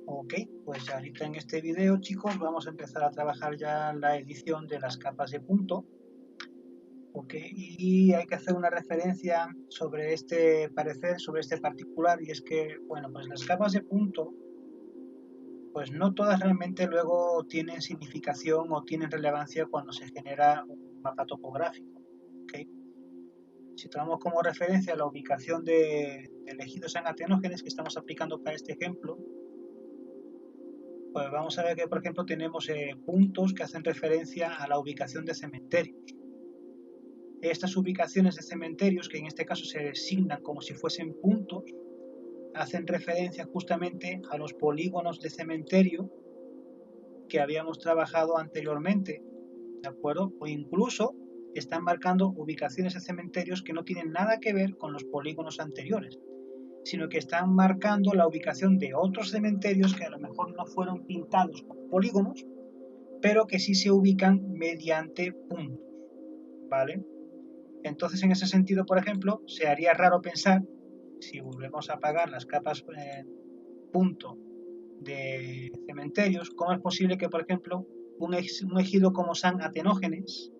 Ok, pues ahorita en este video, chicos, vamos a empezar a trabajar ya la edición de las capas de punto. Ok, y hay que hacer una referencia sobre este parecer, sobre este particular, y es que, bueno, pues las capas de punto, pues no todas realmente luego tienen significación o tienen relevancia cuando se genera un mapa topográfico. Ok, si tomamos como referencia la ubicación de ejidos anatenógenes que estamos aplicando para este ejemplo, pues vamos a ver que, por ejemplo, tenemos puntos que hacen referencia a la ubicación de cementerios. Estas ubicaciones de cementerios, que en este caso se designan como si fuesen puntos, hacen referencia justamente a los polígonos de cementerio que habíamos trabajado anteriormente, ¿de acuerdo? O incluso están marcando ubicaciones de cementerios que no tienen nada que ver con los polígonos anteriores, sino que están marcando la ubicación de otros cementerios que a lo mejor no fueron pintados como polígonos, pero que sí se ubican mediante puntos, ¿vale? Entonces, en ese sentido, por ejemplo, se haría raro pensar, si volvemos a apagar las capas punto de cementerios, cómo es posible que, por ejemplo, un ejido como San Atenógenes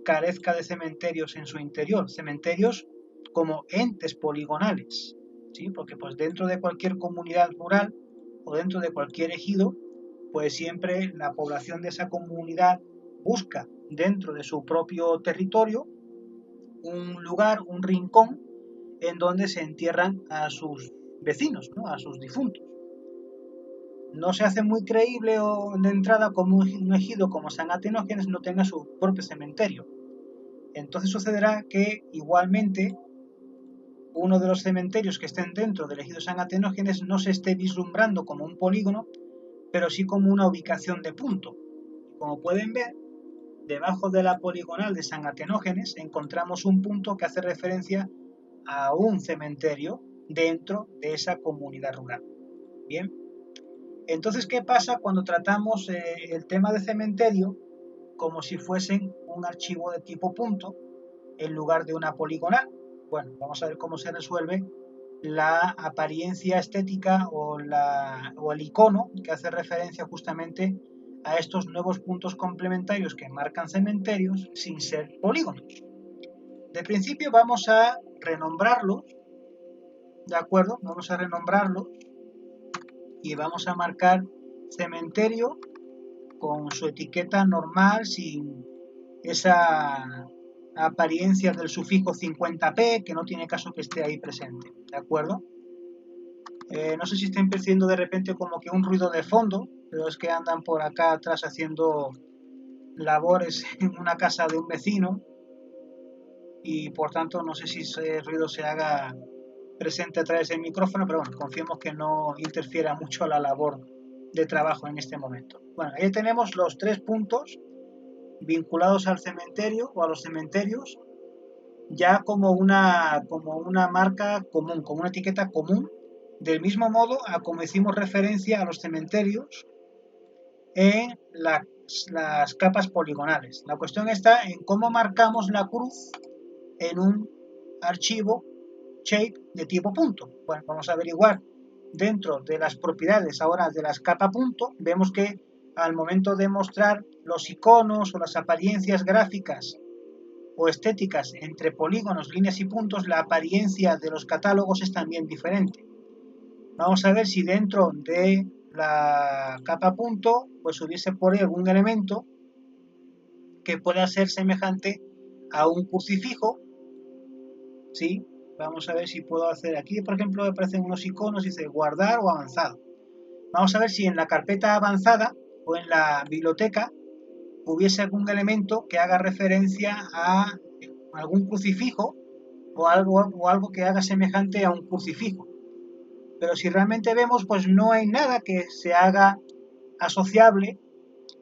carezca de cementerios en su interior, cementerios como entes poligonales, ¿sí? Porque pues dentro de cualquier comunidad rural o dentro de cualquier ejido, pues siempre la población de esa comunidad busca dentro de su propio territorio un lugar, un rincón en donde se entierran a sus vecinos, ¿no? A sus difuntos. No se hace muy creíble o de entrada como un ejido como San Atenógenes no tenga su propio cementerio. Entonces sucederá que igualmente uno de los cementerios que estén dentro del ejido San Atenógenes no se esté vislumbrando como un polígono, pero sí como una ubicación de punto. Como pueden ver, debajo de la poligonal de San Atenógenes encontramos un punto que hace referencia a un cementerio dentro de esa comunidad rural. Bien, entonces, ¿qué pasa cuando tratamos el tema de cementerio como si fuesen un archivo de tipo punto en lugar de una poligonal? Bueno, vamos a ver cómo se resuelve la apariencia estética o el icono que hace referencia justamente a estos nuevos puntos complementarios que marcan cementerios sin ser polígonos. De principio vamos a renombrarlos, ¿de acuerdo? Vamos a renombrarlos y vamos a marcar cementerio con su etiqueta normal sin esa apariencia del sufijo 50p que no tiene caso que esté ahí presente, ¿de acuerdo? No sé si estén percibiendo de repente como que un ruido de fondo, pero es que andan por acá atrás haciendo labores en una casa de un vecino y por tanto no sé si ese ruido se haga presente a través del micrófono, pero bueno, confiemos que no interfiera mucho a la labor de trabajo en este momento. Bueno, ahí tenemos los 3 puntos vinculados al cementerio o a los cementerios ya como una marca común, como una etiqueta común, del mismo modo a como hicimos referencia a los cementerios en las capas poligonales. La cuestión está en cómo marcamos la cruz en un archivo shape de tipo punto. Bueno, vamos a averiguar dentro de las propiedades ahora de las capa punto, vemos que al momento de mostrar los iconos o las apariencias gráficas o estéticas entre polígonos, líneas y puntos, la apariencia de los catálogos es también diferente. Vamos a ver si dentro de la capa punto pues hubiese por ahí algún elemento que pueda ser semejante a un crucifijo, ¿sí? Vamos a ver si puedo hacer aquí, por ejemplo, aparecen unos iconos, dice guardar o avanzado. Vamos a ver si en la carpeta avanzada o en la biblioteca hubiese algún elemento que haga referencia a algún crucifijo o algo que haga semejante a un crucifijo. Pero si realmente vemos, pues no hay nada que se haga asociable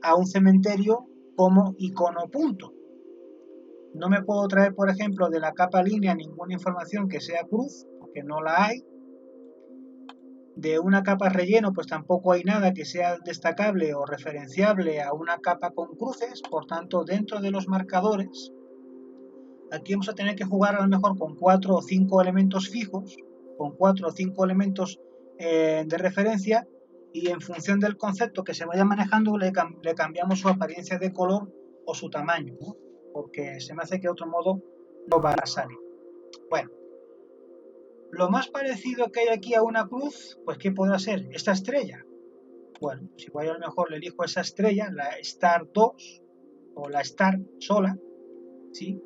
a un cementerio como icono punto. No me puedo traer, por ejemplo, de la capa línea ninguna información que sea cruz, porque no la hay. De una capa relleno, pues tampoco hay nada que sea destacable o referenciable a una capa con cruces, por tanto, dentro de los marcadores, aquí vamos a tener que jugar a lo mejor con 4 o 5 elementos fijos, con 4 o 5 elementos de referencia, y en función del concepto que se vaya manejando le cambiamos su apariencia de color o su tamaño, ¿no? Porque se me hace que de otro modo no va a salir. Bueno, lo más parecido que hay aquí a una cruz, pues ¿qué podrá ser? Esta estrella. Bueno, si voy a lo mejor le elijo esa estrella, la Star 2 o la Star sola, ¿sí?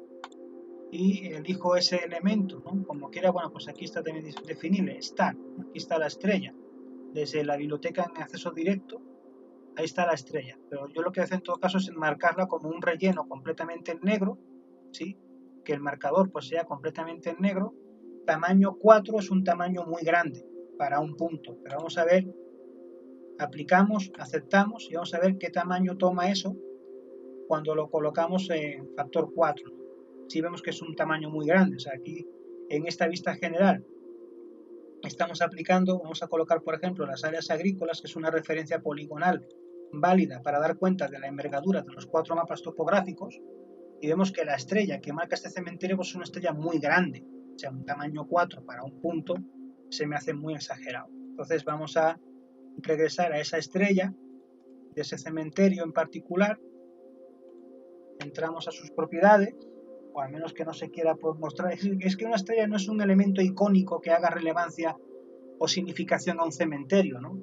Y elijo ese elemento, ¿no? Como quiera, bueno, pues aquí está también definible, Star, aquí está la estrella. Desde la biblioteca en acceso directo, ahí está la estrella. Pero yo lo que hago en todo caso es enmarcarla como un relleno completamente en negro, ¿sí? Que el marcador pues sea completamente en negro. Tamaño 4 es un tamaño muy grande para un punto, pero vamos a ver, aplicamos, aceptamos y vamos a ver qué tamaño toma eso cuando lo colocamos en factor 4. Si vemos que es un tamaño muy grande, o sea, aquí en esta vista general estamos aplicando, vamos a colocar por ejemplo las áreas agrícolas, que es una referencia poligonal válida para dar cuenta de la envergadura de los 4 mapas topográficos, y vemos que la estrella que marca este cementerio pues, es una estrella muy grande, o sea, un tamaño 4 para un punto se me hace muy exagerado. Entonces vamos a regresar a esa estrella de ese cementerio en particular, entramos a sus propiedades, o al menos que no se quiera mostrar. Es que una estrella no es un elemento icónico que haga relevancia o significación a un cementerio, ¿no?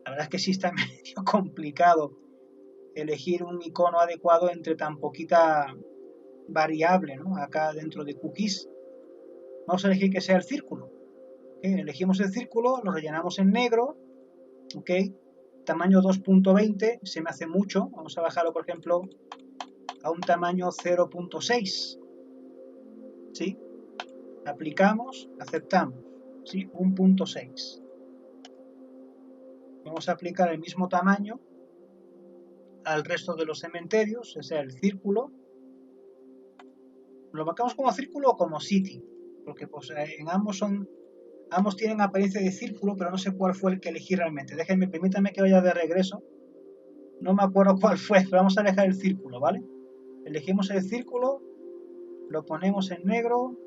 La verdad es que sí está medio complicado elegir un icono adecuado entre tan poquita variable, ¿no? Acá dentro de cookies. Vamos a elegir que sea el círculo. ¿Okay? Elegimos el círculo, lo rellenamos en negro, ¿ok? Tamaño 2.20, se me hace mucho. Vamos a bajarlo, por ejemplo, a un tamaño 0.6. ¿Sí? Aplicamos, aceptamos. ¿Sí? 1.6. Vamos a aplicar el mismo tamaño al resto de los cementerios, o sea, el círculo. Lo marcamos como círculo o como city, porque pues, en ambos tienen apariencia de círculo, pero no sé cuál fue el que elegí realmente. Permítanme que vaya de regreso. No me acuerdo cuál fue, pero vamos a dejar el círculo, ¿vale? Elegimos el círculo, lo ponemos en negro,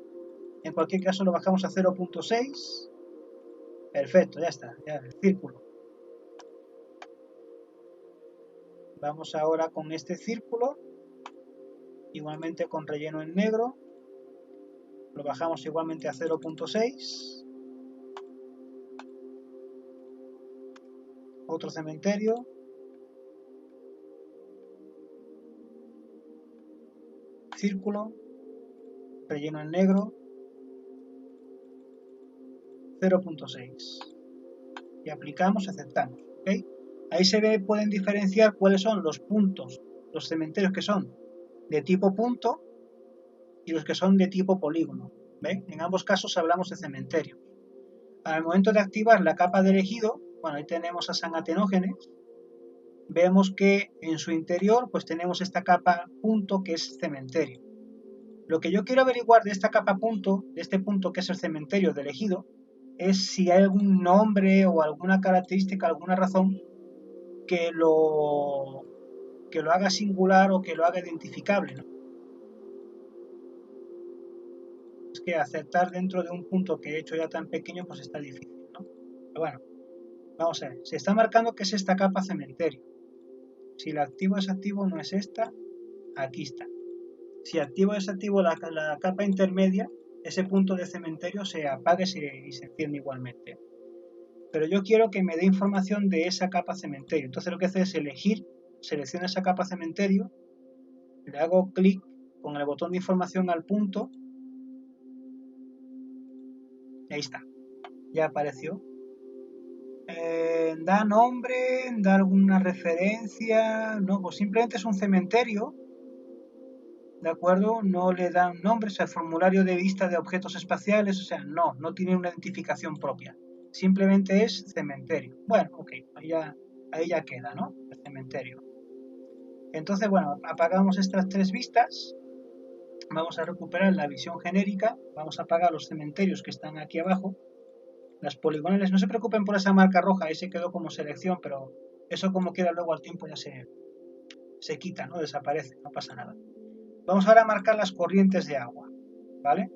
en cualquier caso lo bajamos a 0.6. Perfecto, ya está, ya el círculo. Vamos ahora con este círculo, igualmente con relleno en negro, lo bajamos igualmente a 0.6. Otro cementerio. Círculo, relleno en negro, 0.6. Y aplicamos, aceptamos. ¿Okay? Ahí pueden diferenciar cuáles son los puntos, los cementerios que son de tipo punto y los que son de tipo polígono. ¿Ve? En ambos casos hablamos de cementerio. Al momento de activar la capa de elegido, bueno, ahí tenemos a San Atenógenes, vemos que en su interior pues tenemos esta capa punto que es cementerio. Lo que yo quiero averiguar de esta capa punto, de este punto que es el cementerio de elegido, es si hay algún nombre o alguna característica, alguna razón que lo haga singular o que lo haga identificable, ¿no? Es que acertar dentro de un punto que he hecho ya tan pequeño pues está difícil, ¿no? Pero bueno, vamos a ver, se está marcando que es esta capa cementerio. Si la activo o desactivo no es esta, aquí está. Si activo o desactivo la capa intermedia, ese punto de cementerio se apaga y se enciende igualmente. Pero yo quiero que me dé información de esa capa cementerio. Entonces lo que hace es elegir, selecciono esa capa cementerio, le hago clic con el botón de información al punto, y ahí está, ya apareció. Da nombre, da alguna referencia, no, pues simplemente es un cementerio, ¿de acuerdo? No le dan nombre, o sea, formulario de vista de objetos espaciales, o sea, no tiene una identificación propia. Simplemente es cementerio. Bueno, ok, ahí ya queda, ¿no? El cementerio. Entonces, bueno, apagamos estas tres vistas. Vamos a recuperar la visión genérica. Vamos a apagar los cementerios que están aquí abajo. Las poligonales, no se preocupen por esa marca roja, ahí se quedó como selección, pero eso como queda luego al tiempo ya se quita, ¿no? Desaparece, no pasa nada. Vamos ahora a marcar las corrientes de agua, ¿vale?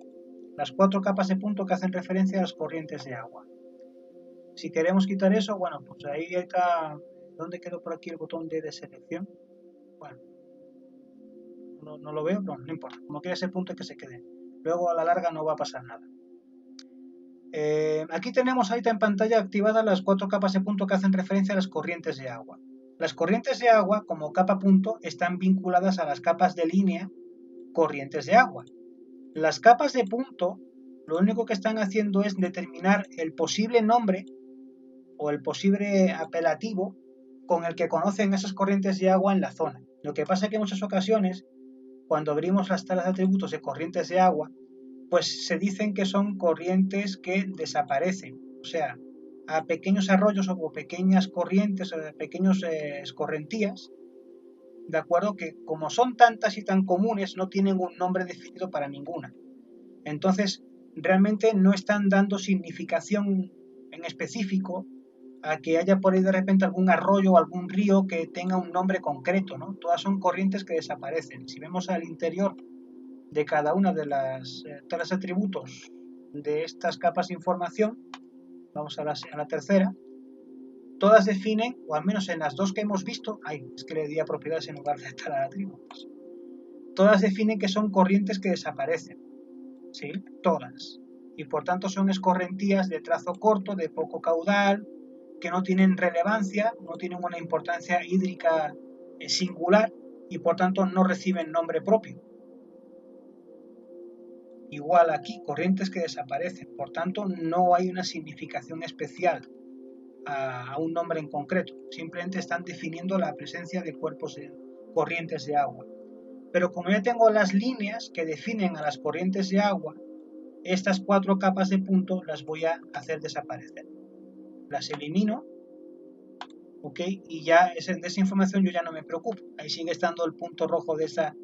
Las 4 capas de punto que hacen referencia a las corrientes de agua. Si queremos quitar eso, bueno, pues ahí está. ¿Dónde quedó por aquí el botón de selección? Bueno, no lo veo, pero no importa. Como quiera ese punto es que se quede. Luego a la larga no va a pasar nada. Aquí tenemos ahorita en pantalla activadas las 4 capas de punto que hacen referencia a las corrientes de agua. Las corrientes de agua, como capa punto, están vinculadas a las capas de línea corrientes de agua. Las capas de punto, lo único que están haciendo es determinar el posible nombre o el posible apelativo con el que conocen esas corrientes de agua en la zona. Lo que pasa es que en muchas ocasiones, cuando abrimos las tablas de atributos de corrientes de agua, pues se dicen que son corrientes que desaparecen. O sea, a pequeños arroyos o pequeñas corrientes o pequeños escorrentías, de acuerdo, que como son tantas y tan comunes, no tienen un nombre definido para ninguna. Entonces, realmente no están dando significación en específico a que haya por ahí de repente algún arroyo o algún río que tenga un nombre concreto, ¿no? Todas son corrientes que desaparecen. Si vemos al interior de cada una de las todos los atributos de estas capas de información, vamos a la tercera, todas definen, o al menos en las dos que hemos visto, es que le di a propiedades en lugar de estar a atributos, todas definen que son corrientes que desaparecen, ¿sí? Todas. Y por tanto son escorrentías de trazo corto, de poco caudal, que no tienen relevancia, no tienen una importancia hídrica singular y por tanto no reciben nombre propio. Igual aquí, corrientes que desaparecen, por tanto no hay una significación especial a un nombre en concreto, simplemente están definiendo la presencia de cuerpos de corrientes de agua. Pero como ya tengo las líneas que definen a las corrientes de agua, estas 4 capas de punto las voy a hacer desaparecer. Las elimino, ¿ok? Y ya de esa información yo ya no me preocupo. Ahí sigue estando el punto rojo de esa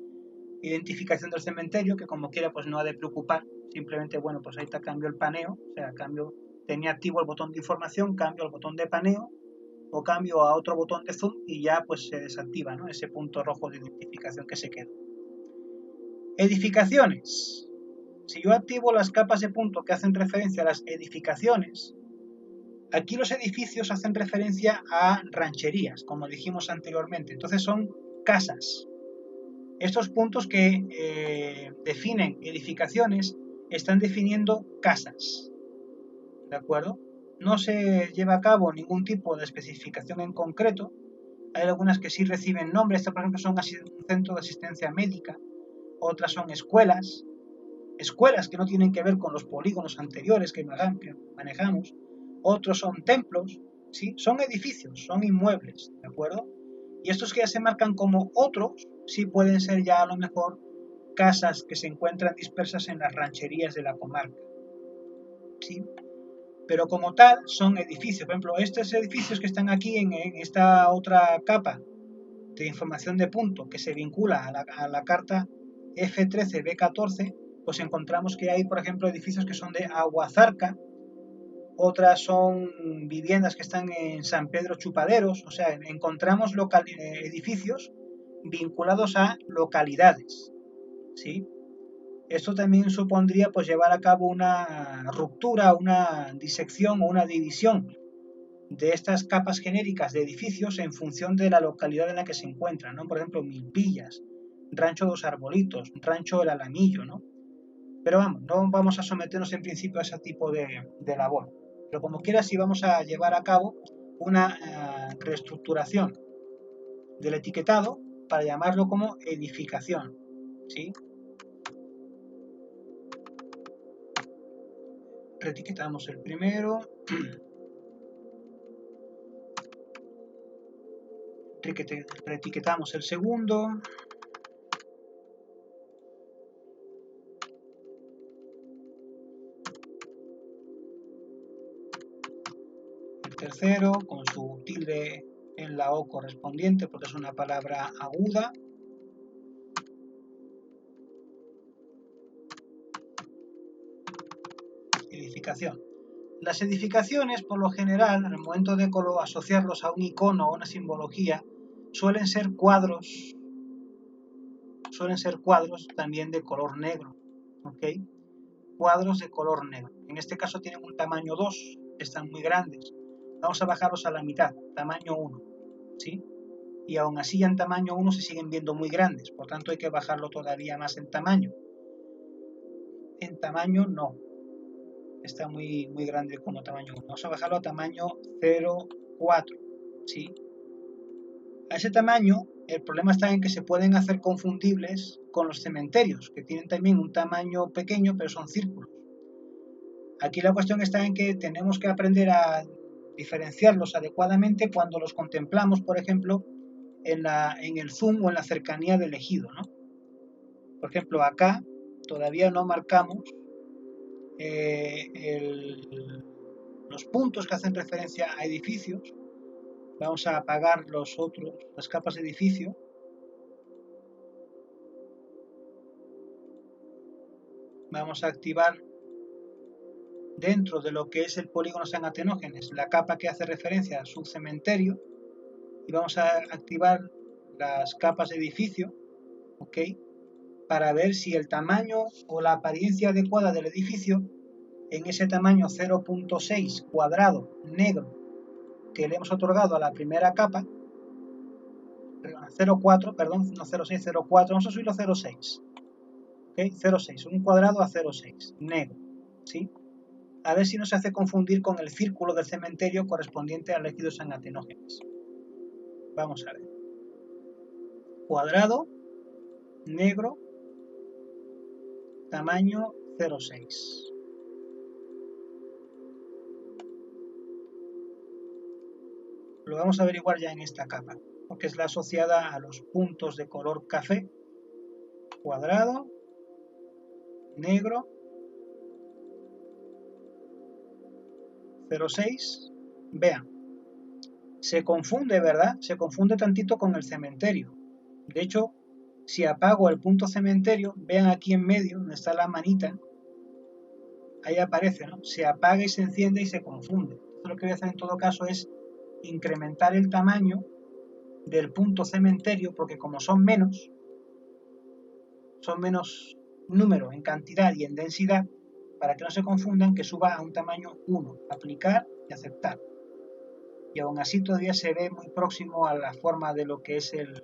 identificación del cementerio, que como quiera pues no ha de preocupar. Simplemente, bueno, pues ahí te cambio el paneo, o sea, tenía activo el botón de información, cambio el botón de paneo o cambio a otro botón de zoom y ya pues se desactiva, ¿no? Ese punto rojo de identificación que se quedó. Edificaciones. Si yo activo las capas de punto que hacen referencia a las edificaciones, aquí los edificios hacen referencia a rancherías, como dijimos anteriormente. Entonces son casas. Estos puntos que definen edificaciones están definiendo casas. ¿De acuerdo? No se lleva a cabo ningún tipo de especificación en concreto. Hay algunas que sí reciben nombre. Estas, por ejemplo, son un centro de asistencia médica. Otras son escuelas. Escuelas que no tienen que ver con los polígonos anteriores que manejamos. Otros son templos. ¿Sí? Son edificios, son inmuebles. ¿De acuerdo? Y estos que ya se marcan como otros, sí pueden ser ya a lo mejor casas que se encuentran dispersas en las rancherías de la comarca. ¿Sí? Pero como tal son edificios. Por ejemplo, estos edificios que están aquí en esta otra capa de información de punto que se vincula a la carta F13B14, pues encontramos que hay, por ejemplo, edificios que son de Aguazarca, otras son viviendas que están en San Pedro Chupaderos, o sea, encontramos edificios vinculados a localidades, ¿sí? Esto también supondría pues llevar a cabo una ruptura, una disección o una división de estas capas genéricas de edificios en función de la localidad en la que se encuentran, ¿no? Por ejemplo, Milpillas, Rancho Dos Arbolitos, Rancho El Alamillo, ¿no? Pero vamos, no vamos a someternos en principio a ese tipo de labor. Pero como quiera, sí vamos a llevar a cabo una reestructuración del etiquetado para llamarlo como edificación, ¿sí? Reetiquetamos el primero, reetiquetamos el segundo, el tercero con su tilde en la O correspondiente porque es una palabra aguda. Edificación. Las edificaciones, por lo general, al momento de asociarlos a un icono o una simbología, suelen ser cuadros también de color negro, ¿ok? Cuadros de color negro. En este caso tienen un tamaño 2, están muy grandes. Vamos a bajarlos a la mitad, tamaño 1, ¿sí? Y aún así en tamaño 1 se siguen viendo muy grandes, por tanto hay que bajarlo todavía más en tamaño. En tamaño no, está muy grande como tamaño 1. Vamos a bajarlo a tamaño 0,4, ¿sí? A ese tamaño, el problema está en que se pueden hacer confundibles con los cementerios, que tienen también un tamaño pequeño, pero son círculos. Aquí la cuestión está en que tenemos que aprender a diferenciarlos adecuadamente cuando los contemplamos, por ejemplo, en el zoom o en la cercanía del ejido, ¿no? Por ejemplo, acá todavía no marcamos los puntos que hacen referencia a edificios. Vamos a apagar las capas de edificio. Vamos a activar dentro de lo que es el polígono San Atenógenes la capa que hace referencia a su cementerio y vamos a activar las capas de edificio, ¿ok? Para ver si el tamaño o la apariencia adecuada del edificio en ese tamaño 0,6 cuadrado negro que le hemos otorgado a la primera capa, 0,4, perdón, no 0,6, 0,4, vamos a subirlo a 0,6, ¿ok? 0,6, un cuadrado a 0,6, negro, ¿sí? A ver si no se hace confundir con el círculo del cementerio correspondiente al ejido San Atenógenes. Vamos a ver. Cuadrado, negro, tamaño 0,6. Lo vamos a averiguar ya en esta capa, porque es la asociada a los puntos de color café. Cuadrado, negro, 0,6. Vean, se confunde, ¿verdad? Se confunde tantito con el cementerio. De hecho, si apago el punto cementerio, vean aquí en medio, donde está la manita, ahí aparece, ¿no? Se apaga y se enciende y se confunde. Entonces, lo que voy a hacer en todo caso es incrementar el tamaño del punto cementerio, porque como son menos número en cantidad y en densidad, para que no se confundan, que suba a un tamaño 1, aplicar y aceptar. Y aún así todavía se ve muy próximo a la forma de lo que es el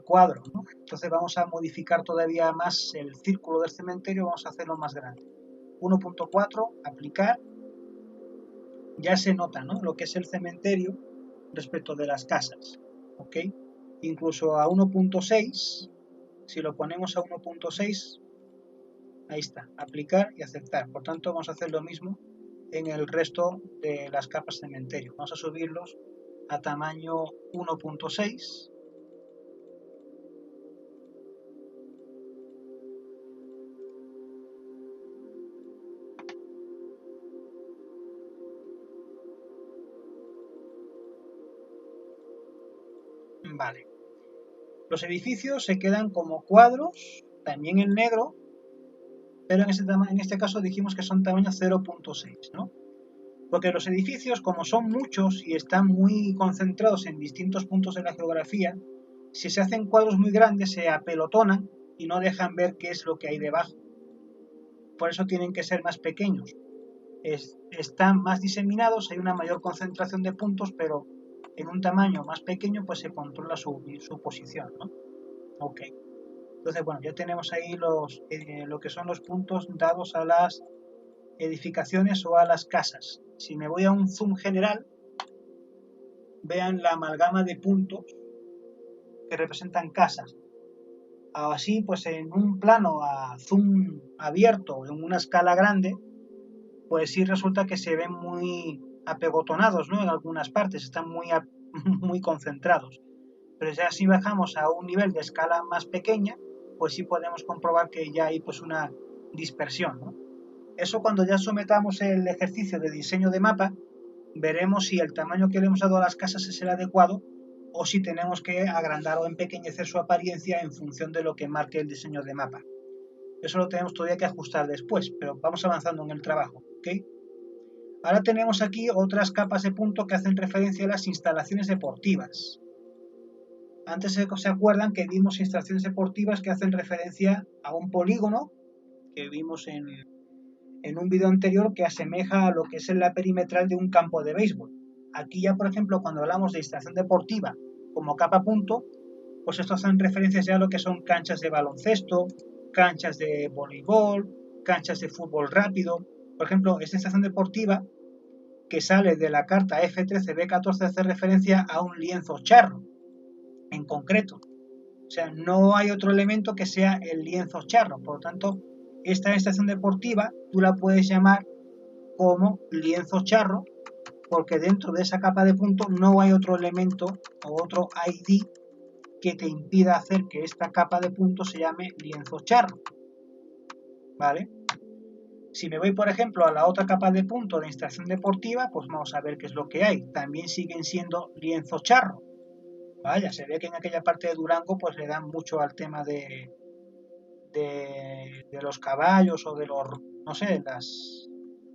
cuadro, ¿no? Entonces vamos a modificar todavía más el círculo del cementerio, vamos a hacerlo más grande. 1.4, aplicar. Ya se nota, ¿no?, lo que es el cementerio respecto de las casas, ¿ok? Incluso a 1.6, si lo ponemos a 1.6, ahí está, aplicar y aceptar. Por tanto, vamos a hacer lo mismo en el resto de las capas cementerio. Vamos a subirlos a tamaño 1.6. Vale. Los edificios se quedan como cuadros, también en negro, pero en este caso dijimos que son tamaño 0.6, ¿no? Porque los edificios, como son muchos y están muy concentrados en distintos puntos de la geografía, si se hacen cuadros muy grandes se apelotonan y no dejan ver qué es lo que hay debajo. Por eso tienen que ser más pequeños. Están más diseminados, hay una mayor concentración de puntos, pero en un tamaño más pequeño pues se controla su posición, ¿no? Ok. Entonces, bueno, ya tenemos ahí lo que son los puntos dados a las edificaciones o a las casas. Si me voy a un zoom general, vean la amalgama de puntos que representan casas. Así, pues en un plano a zoom abierto, en una escala grande, pues sí resulta que se ven muy apegotonados, ¿no? En algunas partes, están muy concentrados. Pero ya si bajamos a un nivel de escala más pequeña, pues sí podemos comprobar que ya hay pues una dispersión, ¿no? Eso cuando ya sometamos el ejercicio de diseño de mapa, veremos si el tamaño que le hemos dado a las casas es el adecuado o si tenemos que agrandar o empequeñecer su apariencia en función de lo que marque el diseño de mapa. Eso lo tenemos todavía que ajustar después, pero vamos avanzando en el trabajo, ¿ok? Ahora tenemos aquí otras capas de punto que hacen referencia a las instalaciones deportivas. Antes se acuerdan que vimos instalaciones deportivas que hacen referencia a un polígono que vimos en en un vídeo anterior que asemeja a lo que es la perimetral de un campo de béisbol. Aquí ya, por ejemplo, cuando hablamos de instalación deportiva como capa punto, pues esto hacen referencias ya a lo que son canchas de baloncesto, canchas de voleibol, canchas de fútbol rápido. Por ejemplo, esta instalación deportiva que sale de la carta F13B14 hace referencia a un lienzo charro, en concreto. O sea, no hay otro elemento que sea el lienzo charro. Por lo tanto, esta estación deportiva tú la puedes llamar como lienzo charro, porque dentro de esa capa de punto no hay otro elemento o otro ID que te impida hacer que esta capa de punto se llame lienzo charro. ¿Vale? Si me voy, por ejemplo, a la otra capa de punto de instalación deportiva, pues vamos a ver qué es lo que hay. También siguen siendo lienzo charro. Vaya, se ve que en aquella parte de Durango pues le dan mucho al tema de los caballos o de los, no sé,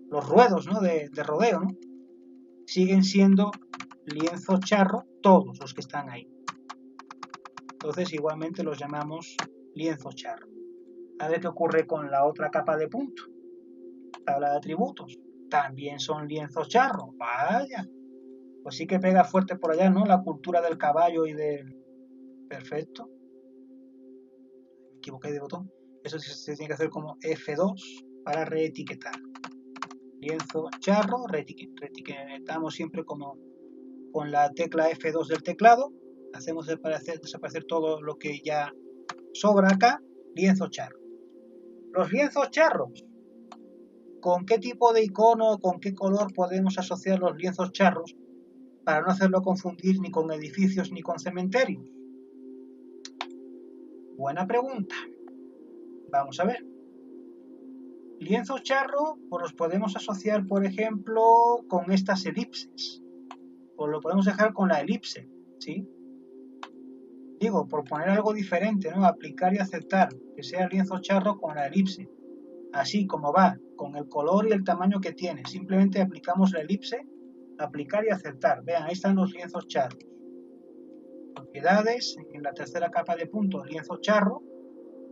los ruedos, ¿no? de rodeo, ¿no? Siguen siendo lienzo charro todos los que están ahí. Entonces igualmente los llamamos lienzo charro. A ver qué ocurre con la otra capa de punto. Tabla de atributos. También son lienzos charro. Vaya. Pues sí que pega fuerte por allá, ¿no? La cultura del caballo y del... Perfecto. Me equivoqué de botón. Eso se tiene que hacer como F2 para reetiquetar. Lienzo charro, reetiquetamos siempre como con la tecla F2 del teclado. Hacemos desaparecer todo lo que ya sobra acá. Lienzo charro. Los lienzos charros. ¿Con qué tipo de icono o con qué color podemos asociar los lienzos charros para no hacerlo confundir ni con edificios ni con cementerios? Buena pregunta. Vamos a ver. Lienzos charro pues los podemos asociar, por ejemplo, con estas elipses. O lo podemos dejar con la elipse, ¿sí? Digo, por poner algo diferente, ¿no? Aplicar y aceptar, que sea lienzo charro con la elipse. Así como va, con el color y el tamaño que tiene. Simplemente aplicamos la elipse, aplicar y aceptar. Vean, ahí están los lienzos charros. Propiedades, en la tercera capa de puntos, lienzo charro,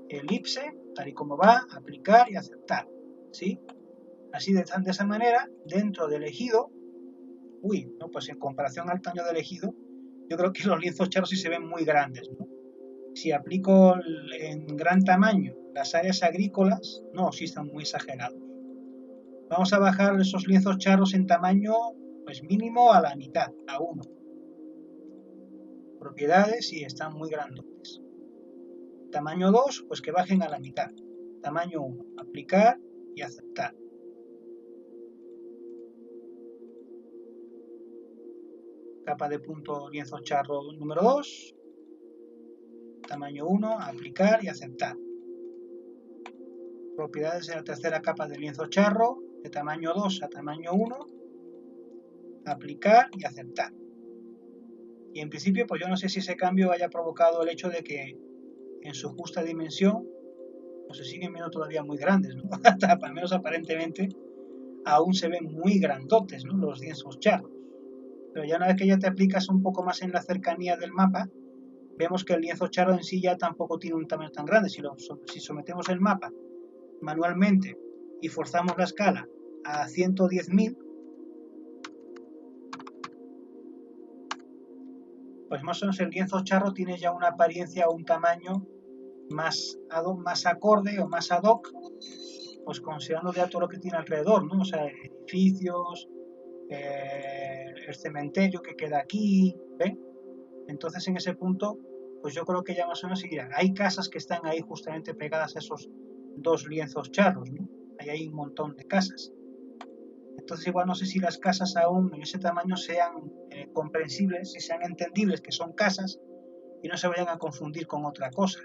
elipse, tal y como va, aplicar y aceptar. ¿Sí? Así de esa manera, dentro del ejido, no, pues en comparación al tamaño del ejido, yo creo que los lienzos charros sí se ven muy grandes, ¿no? Si aplico en gran tamaño las áreas agrícolas, no, sí están muy exagerados. Vamos a bajar esos lienzos charros en tamaño, pues mínimo a la mitad, a 1. Propiedades, sí, están muy grandotes. Tamaño 2, pues que bajen a la mitad. Tamaño 1, aplicar y aceptar. Capa de punto lienzo charro número 2. Tamaño 1, aplicar y aceptar. Propiedades de la tercera capa de lienzo charro, de tamaño 2 a tamaño 1, aplicar y aceptar. Y en principio, pues yo no sé si ese cambio haya provocado el hecho de que en su justa dimensión, pues se siguen viendo todavía muy grandes, ¿no? Al menos aparentemente, aún se ven muy grandotes, ¿no? Los lienzos charros. Pero ya una vez que ya te aplicas un poco más en la cercanía del mapa, vemos que el lienzo charro en sí ya tampoco tiene un tamaño tan grande. Si sometemos el mapa manualmente y forzamos la escala a 110.000, pues más o menos el lienzo charro tiene ya una apariencia o un tamaño más acorde o más ad hoc, pues considerando ya todo lo que tiene alrededor, ¿no? O sea, edificios, el cementerio que queda aquí, ¿ve? Entonces en ese punto, pues yo creo que ya más o menos seguirán. Hay casas que están ahí justamente pegadas a esos dos lienzos charros, ¿no? Ahí hay un montón de casas. Entonces igual no sé si las casas aún en ese tamaño sean comprensibles, si sean entendibles que son casas y no se vayan a confundir con otra cosa.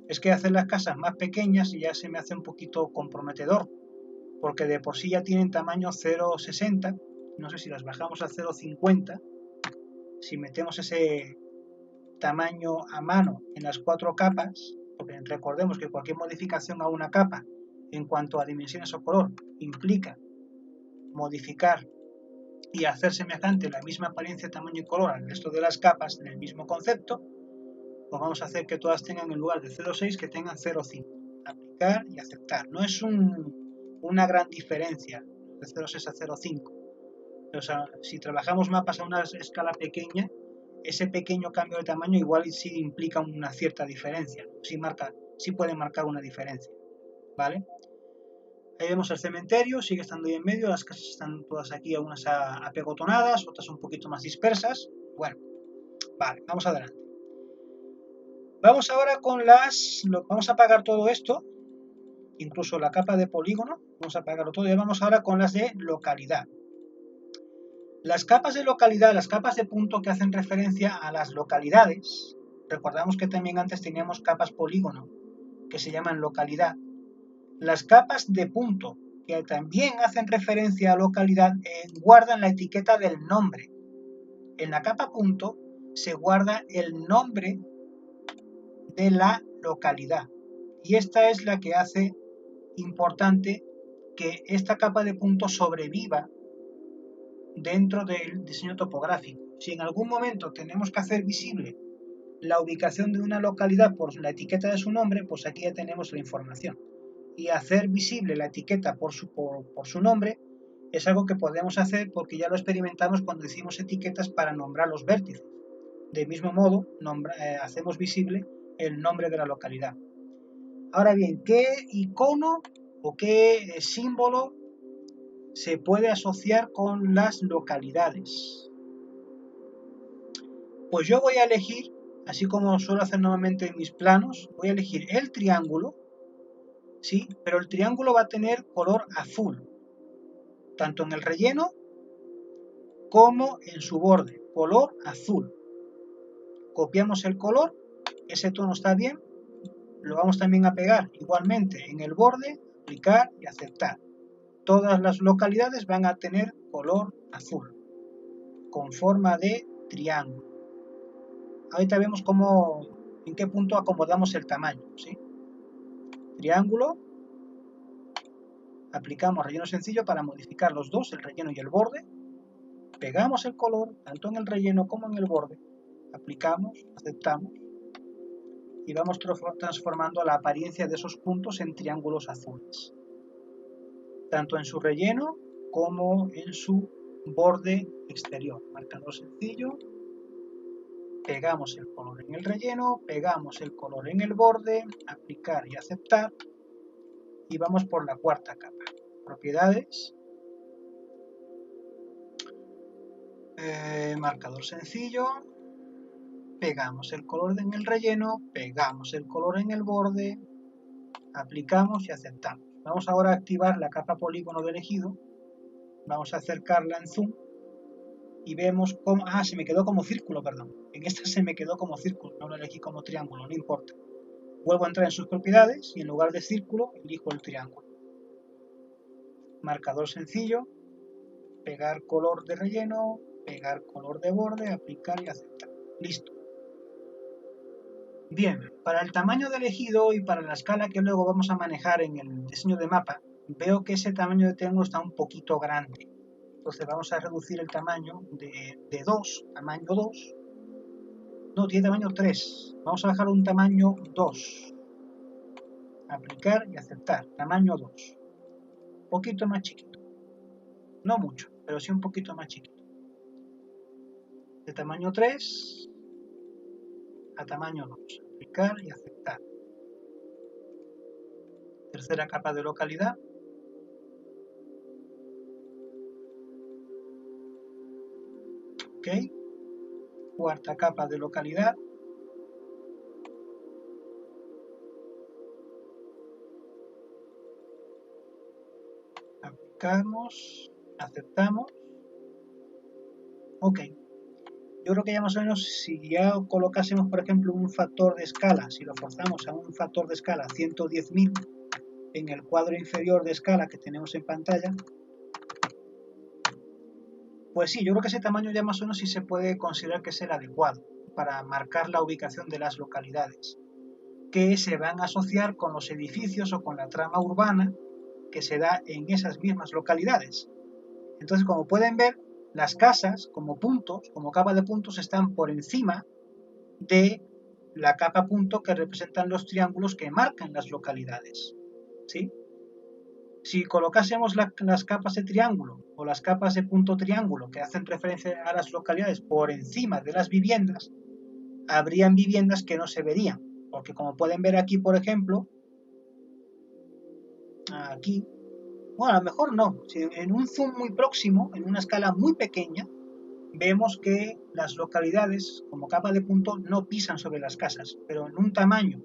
Es que hacer las casas más pequeñas ya se me hace un poquito comprometedor, porque de por sí ya tienen tamaño 0,60, no sé si las bajamos a 0,50, si metemos ese tamaño a mano en las 4 capas, porque recordemos que cualquier modificación a una capa en cuanto a dimensiones o color implica modificar y hacer semejante la misma apariencia, tamaño y color al resto de las capas en el mismo concepto, pues vamos a hacer que todas tengan en lugar de 0,6 que tengan 0,5. Aplicar y aceptar. No es un una gran diferencia de 0,6 a 0,5. O sea, si trabajamos mapas a una escala pequeña, ese pequeño cambio de tamaño igual sí implica una cierta diferencia, sí puede marcar una diferencia, ¿vale? Ahí vemos el cementerio, sigue estando ahí en medio, las casas están todas aquí, algunas apegotonadas, otras un poquito más dispersas. Bueno, vale, vamos adelante. Vamos ahora con vamos a apagar todo esto, incluso la capa de polígono, vamos a apagarlo todo y vamos ahora con las de localidad. Las capas de localidad, las capas de punto que hacen referencia a las localidades, recordamos que también antes teníamos capas polígono, que se llaman localidad. Las capas de punto, que también hacen referencia a localidad, guardan la etiqueta del nombre. En la capa punto se guarda el nombre de la localidad. Y esta es la que hace importante que esta capa de punto sobreviva dentro del diseño topográfico. Si en algún momento tenemos que hacer visible la ubicación de una localidad por la etiqueta de su nombre, pues aquí ya tenemos la información. Y hacer visible la etiqueta por su nombre es algo que podemos hacer porque ya lo experimentamos cuando hicimos etiquetas para nombrar los vértices. Del mismo modo, hacemos visible el nombre de la localidad. Ahora bien, ¿qué icono o qué símbolo se puede asociar con las localidades? Pues yo voy a elegir, así como suelo hacer normalmente en mis planos, voy a elegir el triángulo, ¿sí? Pero el triángulo va a tener color azul, tanto en el relleno como en su borde, color azul. Copiamos el color, ese tono está bien, lo vamos también a pegar igualmente en el borde, aplicar y aceptar. Todas las localidades van a tener color azul, con forma de triángulo. Ahorita vemos en qué punto acomodamos el tamaño, ¿sí? Triángulo, aplicamos relleno sencillo para modificar los dos, el relleno y el borde, pegamos el color, tanto en el relleno como en el borde, aplicamos, aceptamos, y vamos transformando la apariencia de esos puntos en triángulos azules, tanto en su relleno como en su borde exterior. Marcador sencillo, pegamos el color en el relleno, pegamos el color en el borde, aplicar y aceptar, y vamos por la cuarta capa. Propiedades, marcador sencillo, pegamos el color en el relleno, pegamos el color en el borde, aplicamos y aceptamos. Vamos ahora a activar la capa polígono de elegido, vamos a acercarla en zoom y vemos cómo... Ah, se me quedó como círculo, perdón. En esta se me quedó como círculo, no lo elegí como triángulo, no importa. Vuelvo a entrar en sus propiedades y en lugar de círculo elijo el triángulo. Marcador sencillo, pegar color de relleno, pegar color de borde, aplicar y aceptar. Listo. Bien, para el tamaño de elegido y para la escala que luego vamos a manejar en el diseño de mapa, veo que ese tamaño de triángulo está un poquito grande. Entonces vamos a reducir el tamaño de 2, tamaño 2. No, tiene tamaño 3. Vamos a bajar un tamaño 2. Aplicar y aceptar. Tamaño 2. Un poquito más chiquito. No mucho, pero sí un poquito más chiquito. De tamaño 3 a tamaño 2. Aplicar y aceptar. Tercera capa de localidad. Ok. Cuarta capa de localidad. Aplicamos, aceptamos. Ok. Yo creo que ya más o menos, si ya colocásemos, por ejemplo, un factor de escala, si lo forzamos a un factor de escala 110.000 en el cuadro inferior de escala que tenemos en pantalla, pues sí, yo creo que ese tamaño ya más o menos sí se puede considerar que es el adecuado para marcar la ubicación de las localidades, que se van a asociar con los edificios o con la trama urbana que se da en esas mismas localidades. Entonces, como pueden ver, las casas como puntos, como capa de puntos, están por encima de la capa punto que representan los triángulos que marcan las localidades, ¿sí? Si colocásemos las capas de triángulo o las capas de punto triángulo que hacen referencia a las localidades por encima de las viviendas, habrían viviendas que no se verían, porque como pueden ver aquí, por ejemplo, aquí, bueno, a lo mejor no, si en un zoom muy próximo, en una escala muy pequeña, vemos que las localidades como capa de punto no pisan sobre las casas, pero en un tamaño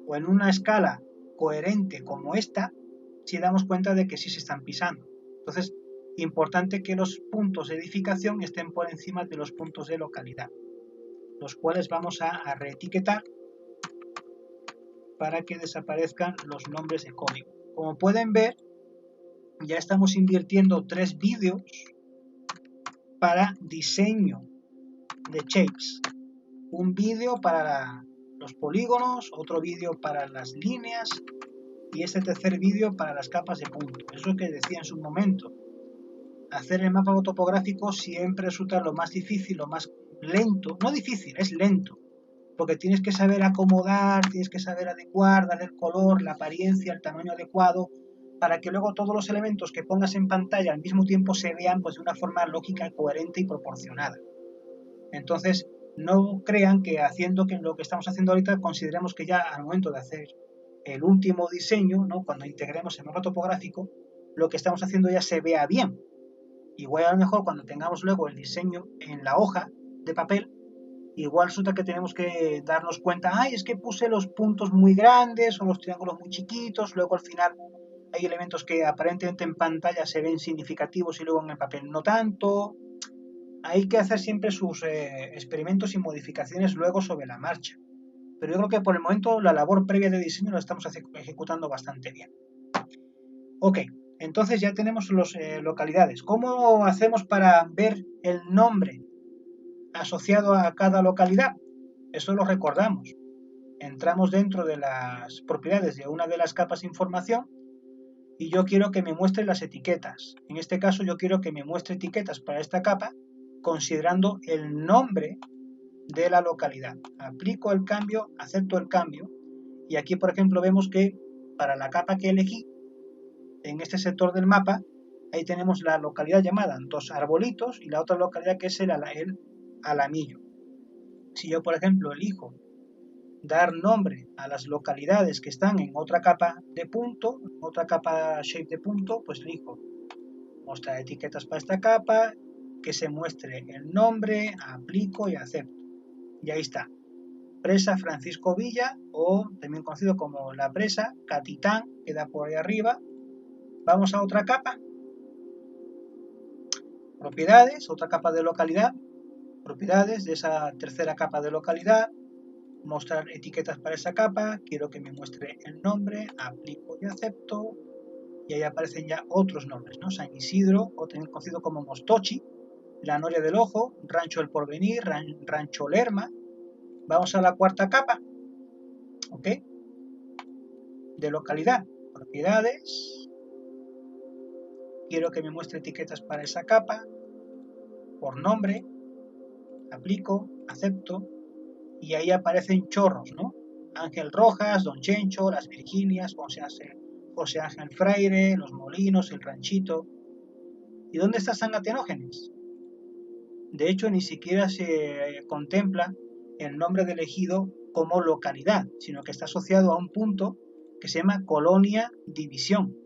o en una escala coherente como esta, sí damos cuenta de que sí se están pisando. Entonces, importante que los puntos de edificación estén por encima de los puntos de localidad, los cuales vamos a reetiquetar para que desaparezcan los nombres de código. Como pueden ver, ya estamos invirtiendo 3 vídeos para diseño de shapes. Un vídeo para los polígonos, otro vídeo para las líneas y este tercer vídeo para las capas de punto. Es lo que decía en su momento. Hacer el mapa topográfico siempre resulta lo más difícil, lo más lento. No difícil, es lento. Porque tienes que saber acomodar, tienes que saber adecuar, darle el color, la apariencia, el tamaño adecuado, para que luego todos los elementos que pongas en pantalla al mismo tiempo se vean pues, de una forma lógica, coherente y proporcionada. Entonces, no crean que haciendo que lo que estamos haciendo ahorita consideremos que ya al momento de hacer el último diseño, ¿no? Cuando integremos el mapa topográfico, lo que estamos haciendo ya se vea bien. Igual a lo mejor cuando tengamos luego el diseño en la hoja de papel, igual resulta que tenemos que darnos cuenta, ay, es que puse los puntos muy grandes o los triángulos muy chiquitos, luego al final hay elementos que aparentemente en pantalla se ven significativos y luego en el papel no tanto. Hay que hacer siempre sus experimentos y modificaciones luego sobre la marcha. Pero yo creo que por el momento la labor previa de diseño la estamos ejecutando bastante bien. Ok, entonces ya tenemos las localidades. ¿Cómo hacemos para ver el nombre asociado a cada localidad? Eso lo recordamos. Entramos dentro de las propiedades de una de las capas de información y yo quiero que me muestre las etiquetas. En este caso yo quiero que me muestre etiquetas para esta capa considerando el nombre de la localidad. Aplico el cambio, acepto el cambio y aquí por ejemplo vemos que para la capa que elegí en este sector del mapa ahí tenemos la localidad llamada Dos Arbolitos y la otra localidad que es el Alamillo. Si yo por ejemplo elijo dar nombre a las localidades que están en otra capa de punto, otra capa shape de punto, pues elijo mostrar etiquetas para esta capa, que se muestre el nombre, aplico y acepto. Y ahí está. Presa Francisco Villa, o también conocido como la presa Catitán, queda por ahí arriba. Vamos a otra capa. Propiedades, otra capa de localidad. Propiedades de esa tercera capa de localidad. Mostrar etiquetas para esa capa, quiero que me muestre el nombre, aplico y acepto, y ahí aparecen ya otros nombres, ¿no? San Isidro, o también conocido como Mostochi, La Noria del Ojo, Rancho El Porvenir, Rancho Lerma. Vamos a la cuarta capa, ¿ok? De localidad, propiedades, quiero que me muestre etiquetas para esa capa, por nombre, aplico, acepto, y ahí aparecen chorros, ¿no? Ángel Rojas, Don Chencho, Las Virginias, José Ángel Fraire, Los Molinos, El Ranchito. ¿Y dónde está San Atenógenes? De hecho, ni siquiera se contempla el nombre del ejido como localidad, sino que está asociado a un punto que se llama Colonia División.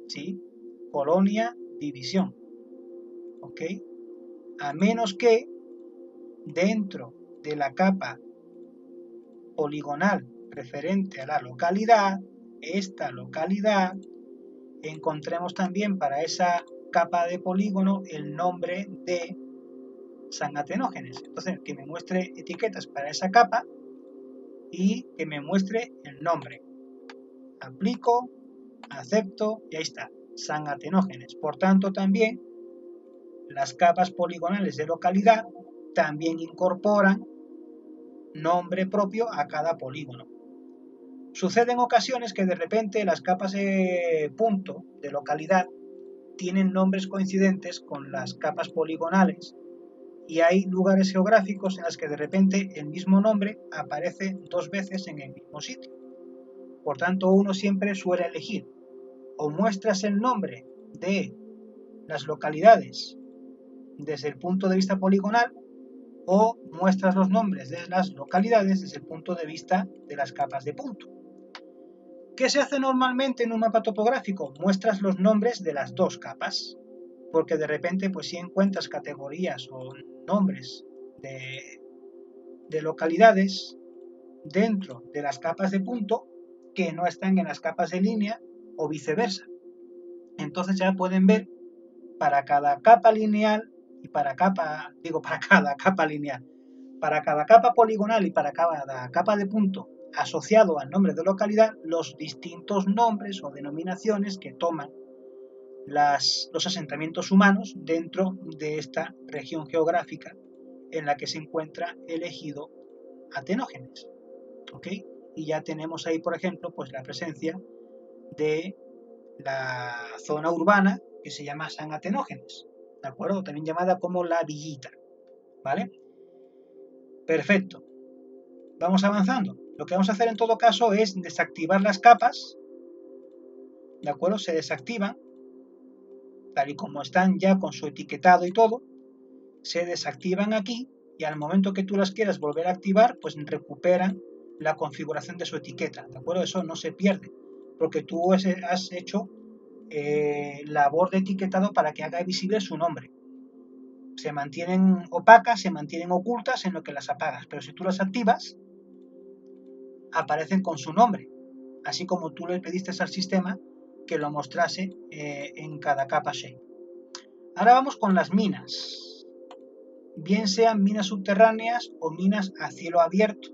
¿Sí? Colonia División. ¿Ok? A menos que dentro de la capa poligonal referente a la localidad, esta localidad, encontremos también para esa capa de polígono el nombre de San Atenógenes. Entonces, que me muestre etiquetas para esa capa y que me muestre el nombre. Aplico, acepto y ahí está, San Atenógenes. Por tanto, también las capas poligonales de localidad también incorporan nombre propio a cada polígono. Sucede en ocasiones que de repente las capas de punto de localidad tienen nombres coincidentes con las capas poligonales y hay lugares geográficos en los que de repente el mismo nombre aparece 2 veces en el mismo sitio. Por tanto, uno siempre suele elegir o muestras el nombre de las localidades desde el punto de vista poligonal o muestras los nombres de las localidades desde el punto de vista de las capas de punto. ¿Qué se hace normalmente en un mapa topográfico? Muestras los nombres de las dos capas, porque de repente pues si encuentras categorías o nombres de localidades dentro de las capas de punto que no están en las capas de línea o viceversa. Entonces ya pueden ver para cada capa lineal y para cada capa poligonal y para cada capa de punto asociado al nombre de localidad, los distintos nombres o denominaciones que toman los asentamientos humanos dentro de esta región geográfica en la que se encuentra el ejido Atenógenes. ¿Ok? Y ya tenemos ahí, por ejemplo, pues la presencia de la zona urbana que se llama San Atenógenes, ¿de acuerdo? También llamada como la Villita, ¿vale? Perfecto. Vamos avanzando. Lo que vamos a hacer en todo caso es desactivar las capas, ¿de acuerdo? Se desactivan, tal y como están ya con su etiquetado y todo, se desactivan aquí y al momento que tú las quieras volver a activar, pues recuperan la configuración de su etiqueta, ¿de acuerdo? Eso no se pierde, porque tú has hecho labor de etiquetado para que haga visible su nombre. Se mantienen opacas, se mantienen ocultas en lo que las apagas, pero si tú las activas, aparecen con su nombre, así como tú le pediste al sistema que lo mostrase en cada capa shape. Ahora vamos con las minas, bien sean minas subterráneas o minas a cielo abierto,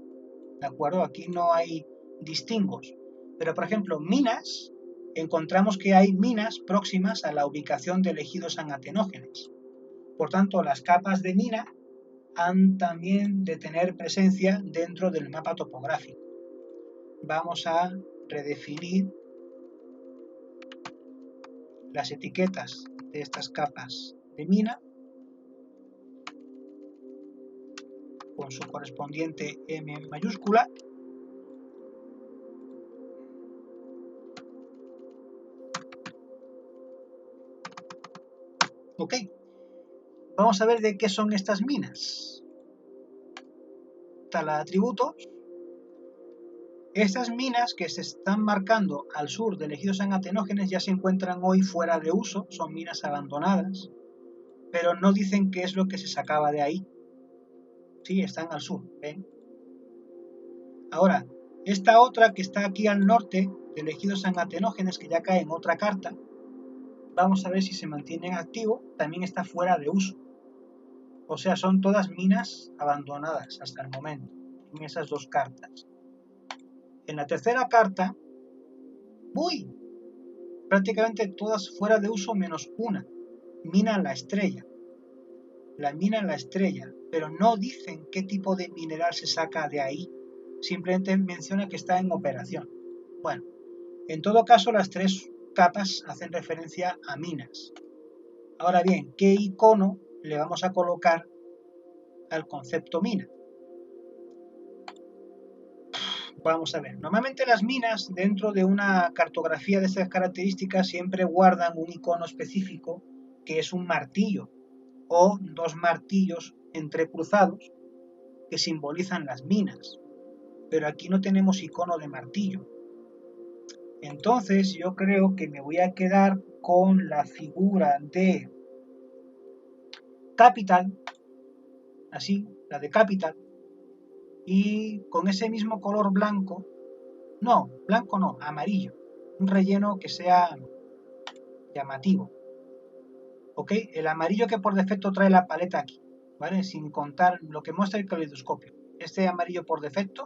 ¿de acuerdo? Aquí no hay distingos, pero por ejemplo, minas, encontramos que hay minas próximas a la ubicación del ejido San Atenógenes. Por tanto, las capas de mina han también de tener presencia dentro del mapa topográfico. Vamos a redefinir las etiquetas de estas capas de mina con su correspondiente M mayúscula. Ok, vamos a ver de qué son estas minas. Tala de atributos. Estas minas que se están marcando al sur del ejido San Atenógenes ya se encuentran hoy fuera de uso, son minas abandonadas, pero no dicen qué es lo que se sacaba de ahí. Sí, están al sur, ¿ven? Ahora, esta otra que está aquí al norte del ejido San Atenógenes, que ya cae en otra carta, vamos a ver si se mantiene en activo, también está fuera de uso. O sea, son todas minas abandonadas hasta el momento, en esas dos cartas. En la tercera carta, ¡uy! Prácticamente todas fuera de uso menos una, mina la estrella. La mina la estrella, pero no dicen qué tipo de mineral se saca de ahí. Simplemente menciona que está en operación. Bueno, en todo caso las tres capas hacen referencia a minas. Ahora bien, ¿qué icono le vamos a colocar al concepto mina? Vamos a ver, normalmente las minas dentro de una cartografía de estas características siempre guardan un icono específico que es un martillo o dos martillos entrecruzados que simbolizan las minas, pero aquí no tenemos icono de martillo. Entonces yo creo que me voy a quedar con la figura de Capital, así, la de Capital, y con ese mismo color blanco, no, blanco no, amarillo, un relleno que sea llamativo, ¿ok? El amarillo que por defecto trae la paleta aquí, ¿vale? Sin contar lo que muestra el caleidoscopio. Este amarillo por defecto,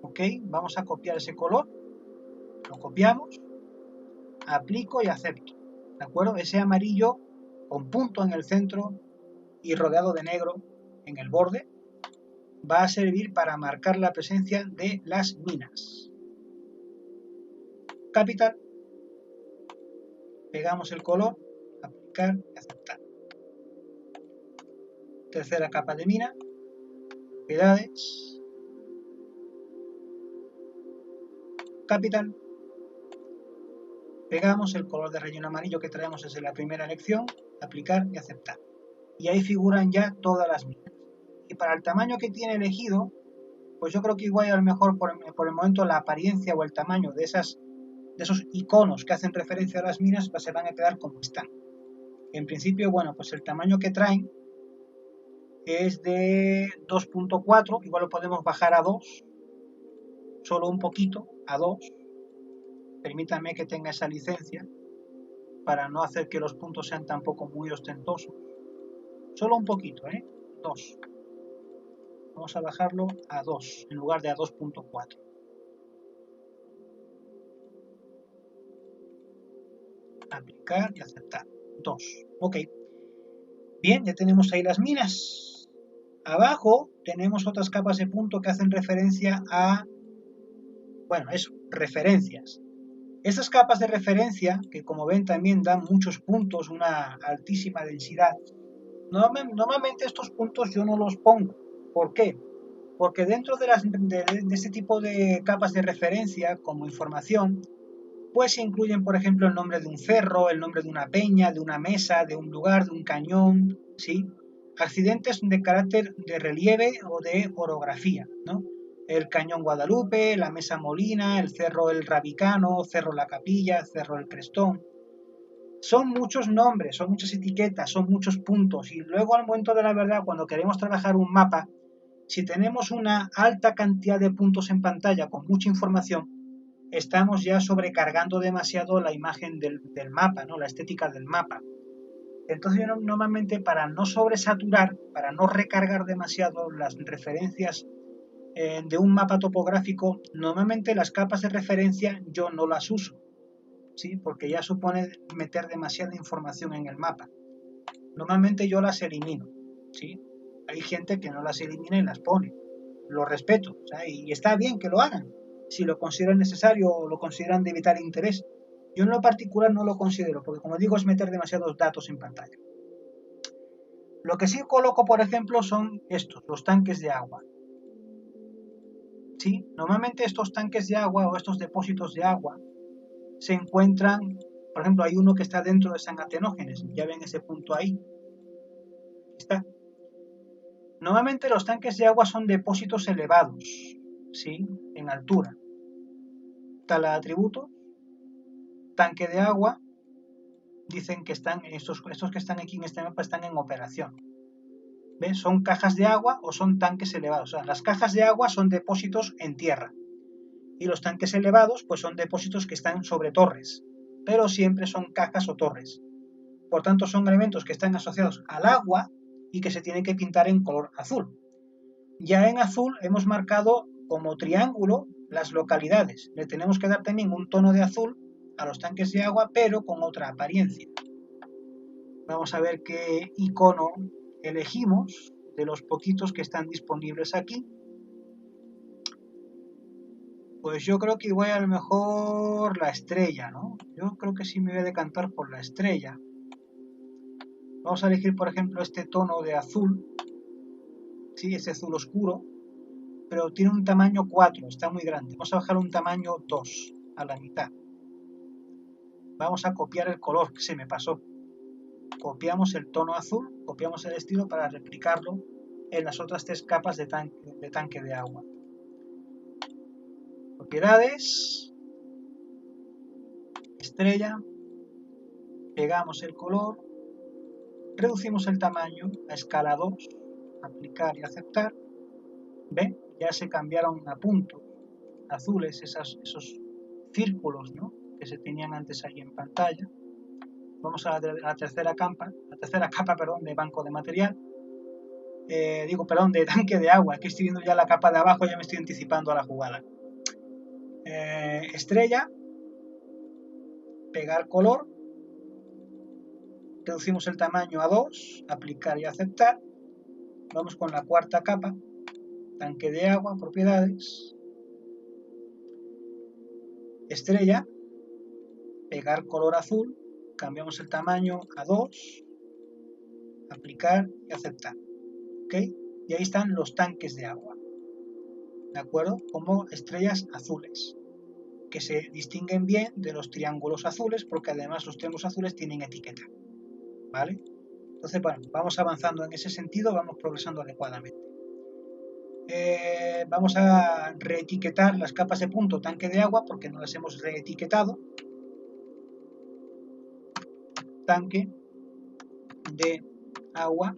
¿ok? Vamos a copiar ese color, lo copiamos, aplico y acepto, ¿de acuerdo? Ese amarillo con punto en el centro y rodeado de negro en el borde va a servir para marcar la presencia de las minas. Capital, pegamos el color, aplicar y aceptar. Tercera capa de mina, propiedades, Capital, Pegamos el color de relleno amarillo que traemos desde la primera elección, aplicar y aceptar. Y ahí figuran ya todas las minas. Y para el tamaño que tiene elegido, pues yo creo que igual a lo mejor por el momento la apariencia o el tamaño de esos iconos que hacen referencia a las minas pues se van a quedar como están. En principio, bueno, pues el tamaño que traen es de 2.4, igual lo podemos bajar a 2, solo un poquito, a 2. Permítanme que tenga esa licencia para no hacer que los puntos sean tampoco muy ostentosos. Solo un poquito, 2. Vamos a bajarlo a 2 en lugar de a 2.4. Aplicar y aceptar. 2. Ok. Bien, ya tenemos ahí las minas. Abajo tenemos otras capas de punto que hacen referencia a, bueno, eso, referencias. Estas capas de referencia, que como ven también dan muchos puntos, una altísima densidad, normalmente estos puntos yo no los pongo. ¿Por qué? Porque dentro de este tipo de capas de referencia como información, pues se incluyen, por ejemplo, el nombre de un cerro, el nombre de una peña, de una mesa, de un lugar, de un cañón, ¿sí? Accidentes de carácter de relieve o de orografía, ¿no? El cañón Guadalupe, la mesa Molina, el cerro El Rabicano, cerro La Capilla, cerro El Crestón. Son muchos nombres, son muchas etiquetas, son muchos puntos y luego al momento de la verdad, cuando queremos trabajar un mapa, si tenemos una alta cantidad de puntos en pantalla con mucha información, estamos ya sobrecargando demasiado la imagen del mapa, ¿no? La estética del mapa. Entonces yo normalmente para no sobresaturar, para no recargar demasiado las referencias de un mapa topográfico, normalmente las capas de referencia yo no las uso, ¿sí? Porque ya supone meter demasiada información en el mapa. Normalmente yo las elimino, ¿sí? Hay gente que no las elimina y las pone. Lo respeto, o sea, y está bien que lo hagan, si lo consideran necesario o lo consideran de vital interés. Yo en lo particular no lo considero, porque como digo, es meter demasiados datos en pantalla. Lo que sí coloco, por ejemplo, son estos, los tanques de agua. ¿Sí? Normalmente estos tanques de agua o estos depósitos de agua se encuentran, por ejemplo, hay uno que está dentro de San Atenógenes, ya ven ese punto ahí. Está. Normalmente los tanques de agua son depósitos elevados, ¿sí? En altura. Tal atributo, tanque de agua, dicen que están, estos que están aquí en este mapa están en operación. ¿Ves? Son cajas de agua o son tanques elevados. O sea, las cajas de agua son depósitos en tierra y los tanques elevados pues son depósitos que están sobre torres, pero siempre son cajas o torres. Por tanto, son elementos que están asociados al agua y que se tienen que pintar en color azul. Ya en azul hemos marcado como triángulo las localidades. Le tenemos que dar también un tono de azul a los tanques de agua, pero con otra apariencia. Vamos a ver qué icono elegimos de los poquitos que están disponibles aquí. Pues yo creo que voy a lo mejor la estrella, ¿no? Yo creo que sí me voy a decantar por la estrella. Vamos a elegir, por ejemplo, este tono de azul. Sí, ese azul oscuro. Pero tiene un tamaño 4, está muy grande. Vamos a bajar un tamaño 2, a la mitad. Vamos a copiar el color, que se me pasó. Copiamos el tono azul, copiamos el estilo para replicarlo en las otras 3 capas de tanque de agua. Propiedades, estrella, pegamos el color, reducimos el tamaño a escala 2, aplicar y aceptar. ¿Ven? Ya se cambiaron a puntos azules esos círculos, ¿no? Que se tenían antes ahí en pantalla. Vamos a la tercera capa, de banco de material. De tanque de agua, que estoy viendo ya la capa de abajo, ya me estoy anticipando a la jugada. Estrella, pegar color, reducimos el tamaño a 2, aplicar y aceptar. Vamos con la cuarta capa, tanque de agua, propiedades. Estrella, pegar color azul, cambiamos el tamaño a 2, aplicar y aceptar. ¿Ok? Y ahí están los tanques de agua. ¿De acuerdo? Como estrellas azules. que se distinguen bien de los triángulos azules, porque además los triángulos azules tienen etiqueta, ¿vale? Entonces, bueno, vamos avanzando en ese sentido, vamos progresando adecuadamente. Vamos a reetiquetar las capas de punto tanque de agua porque no las hemos reetiquetado. Tanque de agua,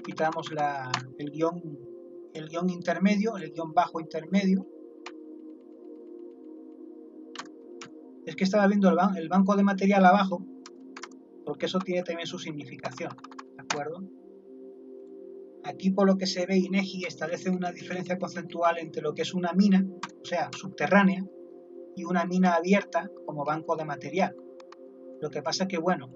quitamos el guión intermedio, el guión bajo intermedio. Es que estaba viendo el banco de material abajo, porque eso tiene también su significación, ¿de acuerdo? Aquí, por lo que se ve, INEGI establece una diferencia conceptual entre lo que es una mina, o sea, subterránea, y una mina abierta como banco de material. Lo que pasa que, bueno,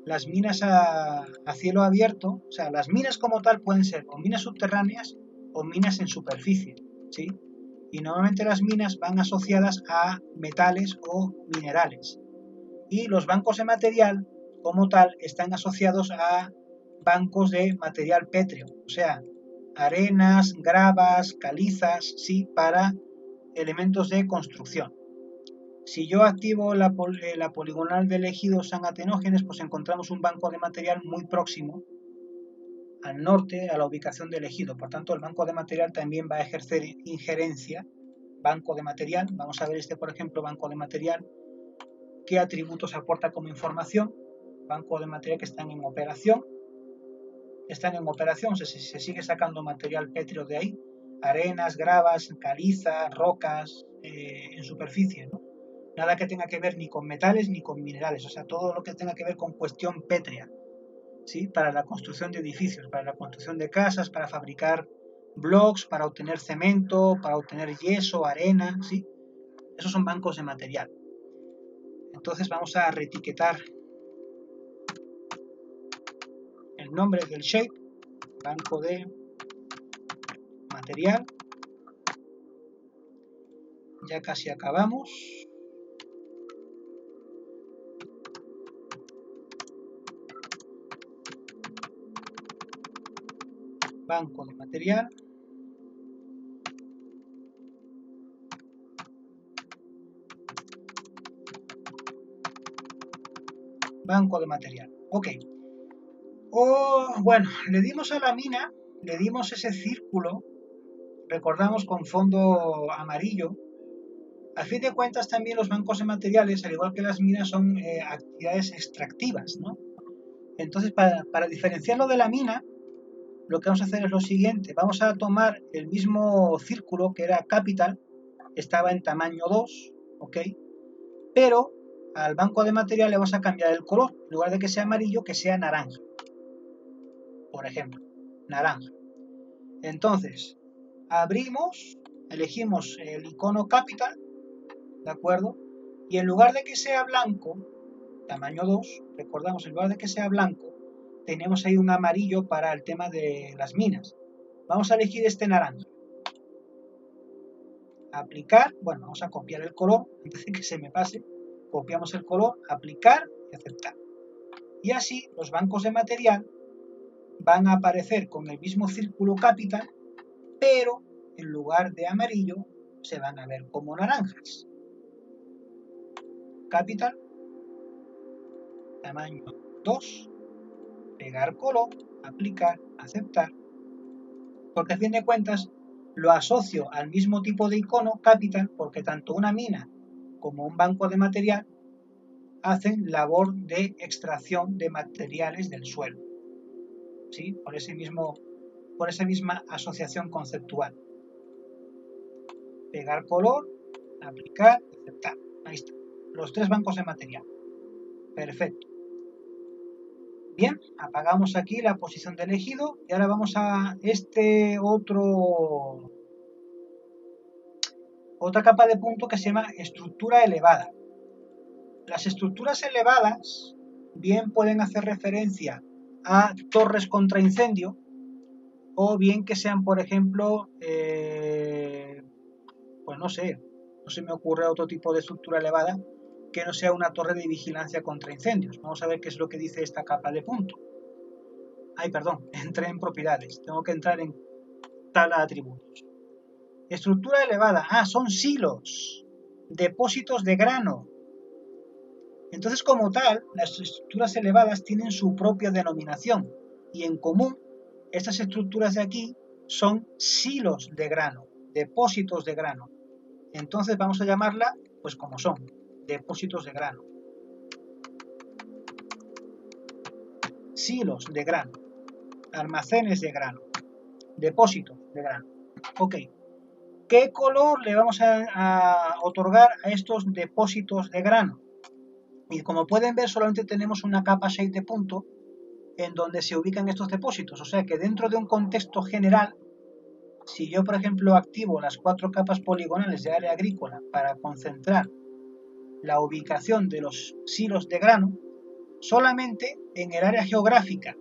las minas a cielo abierto, o sea, las minas como tal pueden ser o minas subterráneas o minas en superficie, ¿sí? Y normalmente las minas van asociadas a metales o minerales. Y los bancos de material, como tal, están asociados a bancos de material pétreo, o sea, arenas, gravas, calizas, ¿sí? Para elementos de construcción. Si yo activo la poligonal de elegidos sangatenógenes, pues encontramos un banco de material muy próximo al norte a la ubicación de elegido. Por tanto, el banco de material también va a ejercer injerencia. Banco de material, vamos a ver este, por ejemplo, banco de material, qué atributos aporta como información. Banco de material que están en operación. Están en operación, se sigue sacando material pétreo de ahí. Arenas, gravas, caliza, rocas en superficie, ¿no? Nada que tenga que ver ni con metales ni con minerales, o sea, todo lo que tenga que ver con cuestión pétrea, ¿sí? Para la construcción de edificios, para la construcción de casas, para fabricar blocks, para obtener cemento, para obtener yeso, arena, ¿sí? Esos son bancos de material. Entonces vamos a reetiquetar el nombre del shape, banco de material. Ya casi acabamos. Banco de material. Banco de material. Ok. Bueno, le dimos a la mina, le dimos ese círculo, recordamos, con fondo amarillo. A fin de cuentas, también los bancos de materiales, al igual que las minas, son actividades extractivas, ¿no? Entonces, para diferenciarlo de la mina, lo que vamos a hacer es lo siguiente. Vamos a tomar el mismo círculo que era capital, estaba en tamaño 2, ¿ok? Pero al banco de material le vamos a cambiar el color. En lugar de que sea amarillo, que sea naranja. Por ejemplo, naranja. Entonces, abrimos, elegimos el icono capital, ¿de acuerdo? Y en lugar de que sea blanco, tamaño 2, recordamos, en lugar de que sea blanco, tenemos ahí un amarillo para el tema de las minas. Vamos a elegir este naranja. Aplicar, bueno, vamos a copiar el color, antes de que se me pase. Copiamos el color, aplicar y aceptar. Y así los bancos de material van a aparecer con el mismo círculo capital, pero en lugar de amarillo se van a ver como naranjas. Capital, tamaño 2, pegar color, aplicar, aceptar, porque a fin de cuentas lo asocio al mismo tipo de icono capital, porque tanto una mina como un banco de material hacen labor de extracción de materiales del suelo, ¿sí? Por esa misma asociación conceptual. Pegar color, aplicar, aceptar. Ahí está. Los tres bancos de material. Perfecto. Bien, apagamos aquí la posición de elegido y ahora vamos a otra capa de punto que se llama estructura elevada. Las estructuras elevadas bien pueden hacer referencia a torres contra incendio o bien que sean, por ejemplo, pues no sé, no se me ocurre otro tipo de estructura elevada que no sea una torre de vigilancia contra incendios. Vamos a ver qué es lo que dice esta capa de punto. Ay, perdón, entré en propiedades, tengo que entrar en tabla de atributos. Estructura elevada, son silos. depósitos de grano. Entonces, como tal, las estructuras elevadas tienen su propia denominación y en común, estas estructuras de aquí son silos de grano, depósitos de grano. Entonces vamos a llamarla, pues como son, depósitos de grano. Silos de grano, almacenes de grano, depósitos de grano. Ok, ¿qué color le vamos a otorgar a estos depósitos de grano? Y como pueden ver, solamente tenemos una capa shape de punto en donde se ubican estos depósitos. O sea que dentro de un contexto general, si yo, por ejemplo, activo las 4 capas poligonales de área agrícola para concentrar la ubicación de los silos de grano, solamente en el área geográfica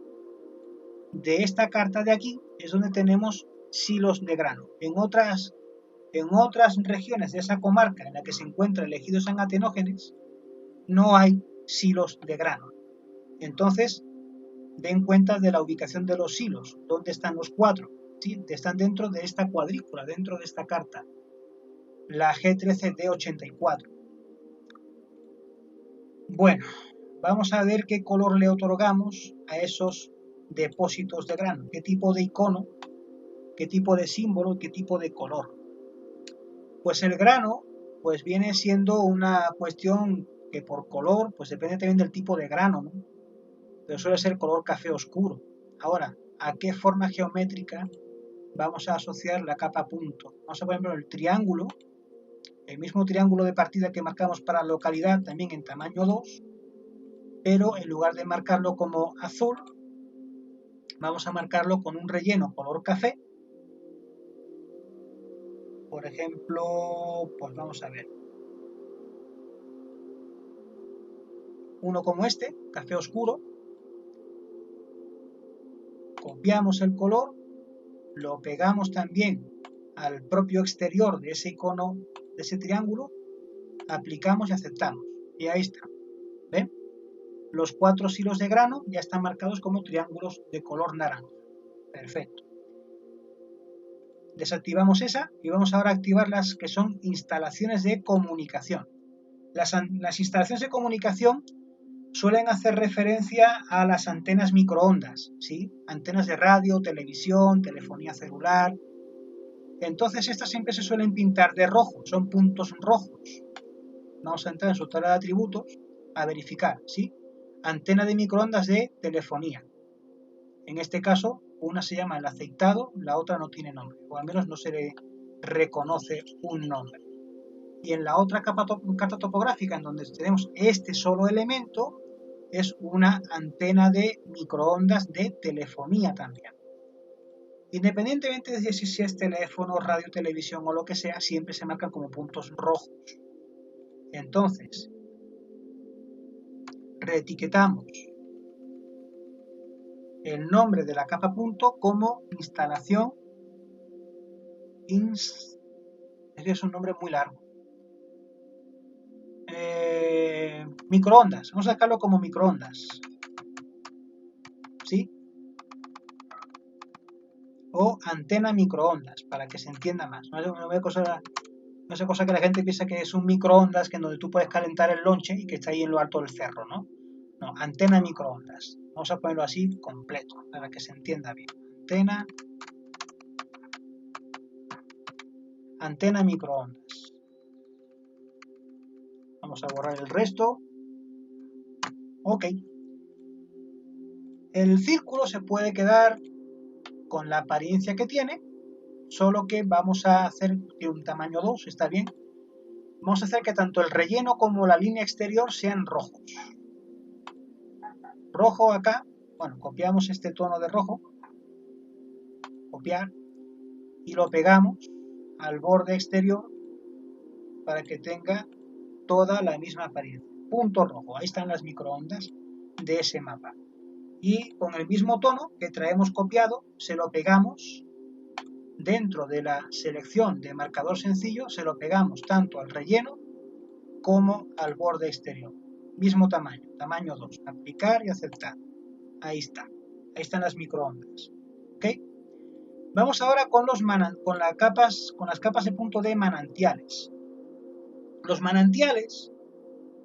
de esta carta de aquí es donde tenemos silos de grano. En otras regiones de esa comarca en la que se encuentra el ejido San Atenógenes, no hay silos de grano. Entonces, den cuenta de la ubicación de los silos, dónde están los 4. ¿Sí? Están dentro de esta cuadrícula, dentro de esta carta, la G13D84. Bueno, vamos a ver qué color le otorgamos a esos depósitos de grano, qué tipo de icono, qué tipo de símbolo, qué tipo de color. Pues el grano, pues viene siendo una cuestión que por color, pues depende también del tipo de grano, ¿no? Pero suele ser color café oscuro. Ahora, ¿a qué forma geométrica vamos a asociar la capa punto? Vamos a poner el triángulo, el mismo triángulo de partida que marcamos para la localidad, también en tamaño 2, pero en lugar de marcarlo como azul, vamos a marcarlo con un relleno color café. Por ejemplo, pues vamos a ver. Uno como este, café oscuro. Copiamos el color, lo pegamos también al propio exterior de ese icono, de ese triángulo, aplicamos y aceptamos. Y ahí está. ¿Ven? Los 4 silos de grano ya están marcados como triángulos de color naranja. Perfecto. Desactivamos esa y vamos ahora a activar las que son instalaciones de comunicación. Las instalaciones de comunicación suelen hacer referencia a las antenas microondas, ¿sí? Antenas de radio, televisión, telefonía celular. Entonces estas siempre se suelen pintar de rojo, son puntos rojos. Vamos a entrar en su tabla de atributos a verificar, ¿sí? Antena de microondas de telefonía. En este caso, una se llama el aceitado, la otra no tiene nombre, o al menos no se le reconoce un nombre. Y en la otra carta topográfica, en donde tenemos este solo elemento, es una antena de microondas de telefonía también. Independientemente de si es teléfono, radio, televisión o lo que sea, siempre se marcan como puntos rojos. Entonces, reetiquetamos el nombre de la capa punto como instalación es un nombre muy largo. Microondas, vamos a sacarlo como microondas, ¿sí? O antena microondas, para que se entienda más. No es cosa que la gente piensa que es un microondas que en donde tú puedes calentar el lonche y que está ahí en lo alto del cerro, ¿no? No, antena microondas. Vamos a ponerlo así completo, para que se entienda bien. Antena microondas. Vamos a borrar el resto. Ok. El círculo se puede quedar con la apariencia que tiene, solo que vamos a hacer que un tamaño 2, está bien. Vamos a hacer que tanto el relleno como la línea exterior sean rojos. Rojo acá, bueno, copiamos este tono de rojo, copiar, y lo pegamos al borde exterior para que tenga toda la misma apariencia. Punto rojo, ahí están las microondas de ese mapa. Y con el mismo tono que traemos copiado, se lo pegamos dentro de la selección de marcador sencillo, se lo pegamos tanto al relleno como al borde exterior. Mismo tamaño, tamaño 2. Aplicar y aceptar. Ahí está. Ahí están las microondas. ¿Ok? Vamos ahora con las capas de punto de manantiales. Los manantiales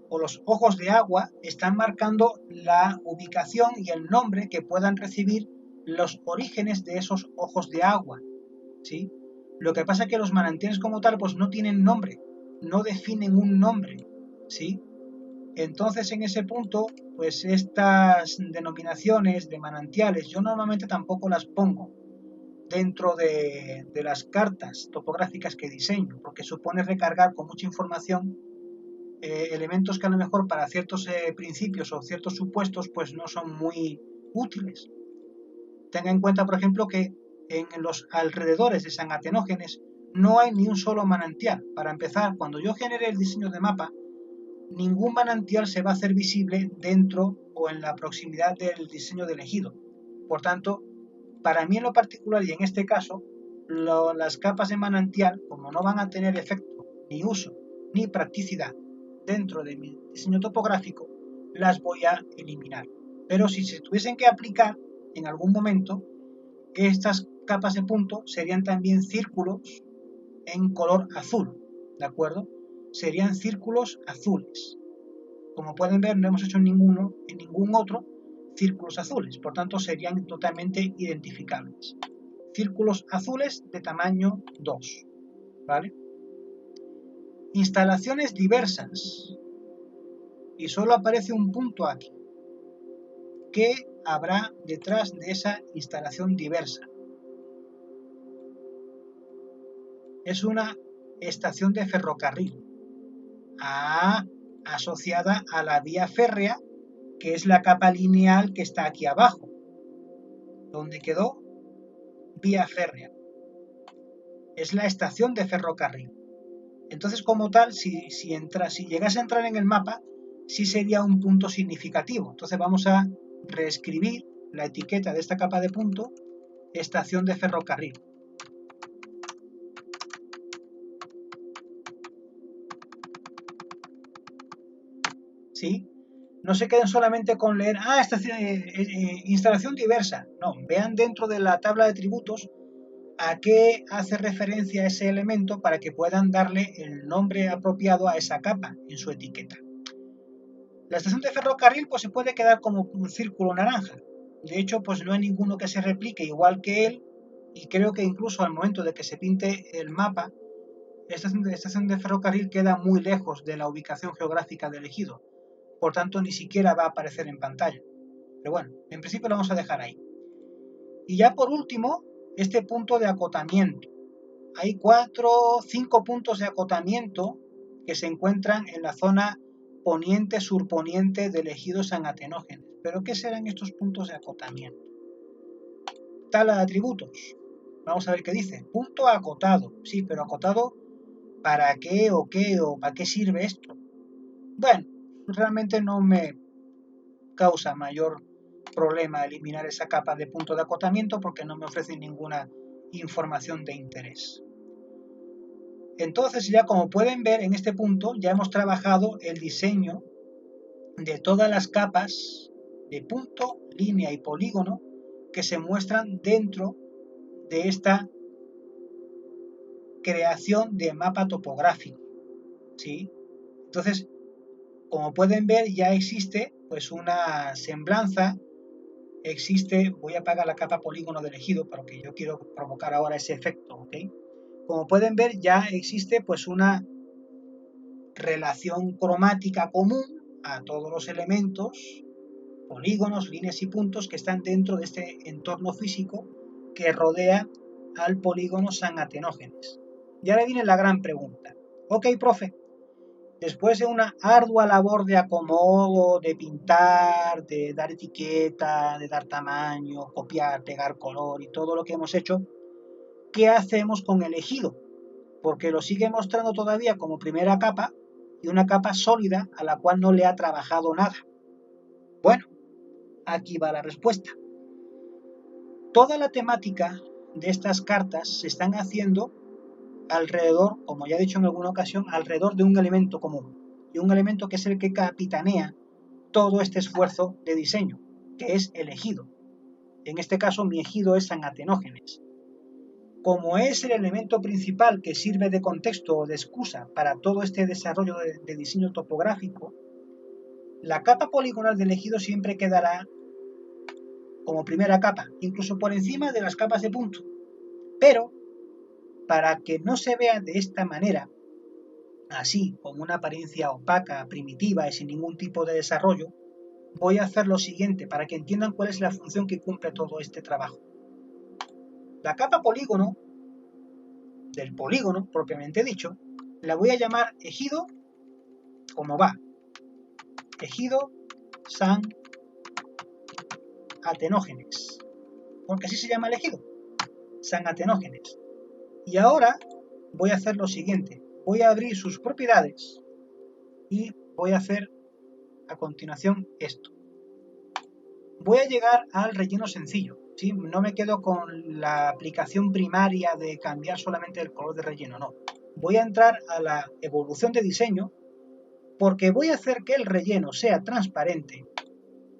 o los ojos de agua están marcando la ubicación y el nombre que puedan recibir los orígenes de esos ojos de agua, ¿sí? Lo que pasa es que los manantiales como tal pues no tienen nombre, no definen un nombre, ¿sí? Entonces en ese punto pues estas denominaciones de manantiales yo normalmente tampoco las pongo dentro de las cartas topográficas que diseño, porque supone recargar con mucha información elementos que a lo mejor para ciertos principios o ciertos supuestos pues no son muy útiles. Tenga en cuenta, por ejemplo, que en los alrededores de San Atenógenes no hay ni un solo manantial. Para empezar, cuando yo genere el diseño de mapa, ningún manantial se va a hacer visible dentro o en la proximidad del diseño del ejido. Por tanto, para mí en lo particular y en este caso, las capas de manantial, como no van a tener efecto, ni uso, ni practicidad dentro de mi diseño topográfico, las voy a eliminar. Pero si se tuviesen que aplicar en algún momento, estas capas de punto serían también círculos en color azul, ¿de acuerdo? Serían círculos azules. Como pueden ver, no hemos hecho en ningún otro círculos azules, por tanto serían totalmente identificables. Círculos azules de tamaño 2, ¿vale? Instalaciones diversas. Y solo aparece un punto aquí. ¿Qué habrá detrás de esa instalación diversa? Es una estación de ferrocarril. Asociada a la vía férrea, que es la capa lineal que está aquí abajo. ¿Dónde quedó? Vía férrea. Es la estación de ferrocarril. Entonces, como tal, si llegase a entrar en el mapa, sí sería un punto significativo. Entonces vamos a reescribir la etiqueta de esta capa de punto, estación de ferrocarril. ¿Sí? No se queden solamente con leer, instalación diversa. No, vean dentro de la tabla de atributos a qué hace referencia ese elemento para que puedan darle el nombre apropiado a esa capa en su etiqueta. La estación de ferrocarril pues se puede quedar como un círculo naranja. De hecho, pues no hay ninguno que se replique igual que él, y creo que incluso al momento de que se pinte el mapa, esta estación de ferrocarril queda muy lejos de la ubicación geográfica del ejido. Por tanto, ni siquiera va a aparecer en pantalla. Pero bueno, en principio lo vamos a dejar ahí. Y ya por último, este punto de acotamiento. Hay 5 puntos de acotamiento que se encuentran en la zona poniente-surponiente del ejido San Atenógenes. ¿Pero qué serán estos puntos de acotamiento? Tabla de atributos. Vamos a ver qué dice. Punto acotado. Sí, pero acotado ¿para qué o para qué sirve esto? Bueno, realmente no me causa mayor problema eliminar esa capa de punto de acotamiento porque no me ofrece ninguna información de interés. Entonces ya como pueden ver en este punto ya hemos trabajado el diseño de todas las capas de punto, línea y polígono que se muestran dentro de esta creación de mapa topográfico, ¿sí? Entonces, como pueden ver ya existe pues una semblanza, voy a apagar la capa polígono del ejido porque yo quiero provocar ahora ese efecto, ¿ok? Como pueden ver ya existe pues una relación cromática común a todos los elementos, polígonos, líneas y puntos que están dentro de este entorno físico que rodea al polígono San Atenógenes. Y ahora viene la gran pregunta. Ok, profe, después de una ardua labor de acomodo, de pintar, de dar etiqueta, de dar tamaño, copiar, pegar color y todo lo que hemos hecho, ¿qué hacemos con el ejido? Porque lo sigue mostrando todavía como primera capa y una capa sólida a la cual no le ha trabajado nada. Bueno, aquí va la respuesta. Toda la temática de estas cartas se están haciendo alrededor, como ya he dicho en alguna ocasión, alrededor de un elemento común. Y un elemento que es el que capitanea todo este esfuerzo de diseño, que es el ejido. En este caso, mi ejido es San Atenógenes. como es el elemento principal que sirve de contexto o de excusa para todo este desarrollo de diseño topográfico, la capa poligonal del ejido siempre quedará como primera capa, incluso por encima de las capas de punto. Pero, para que no se vea de esta manera, así como una apariencia opaca, primitiva y sin ningún tipo de desarrollo, voy a hacer lo siguiente para que entiendan cuál es la función que cumple todo este trabajo. La capa polígono, del polígono propiamente dicho, la voy a llamar ejido, como va, ejido San Atenógenes, porque así se llama el ejido, San Atenógenes. Y ahora voy a hacer lo siguiente, voy a abrir sus propiedades y voy a hacer a continuación esto. Voy a llegar al relleno sencillo, ¿sí? No me quedo con la aplicación primaria de cambiar solamente el color de relleno, no. Voy a entrar a la evolución de diseño porque voy a hacer que el relleno sea transparente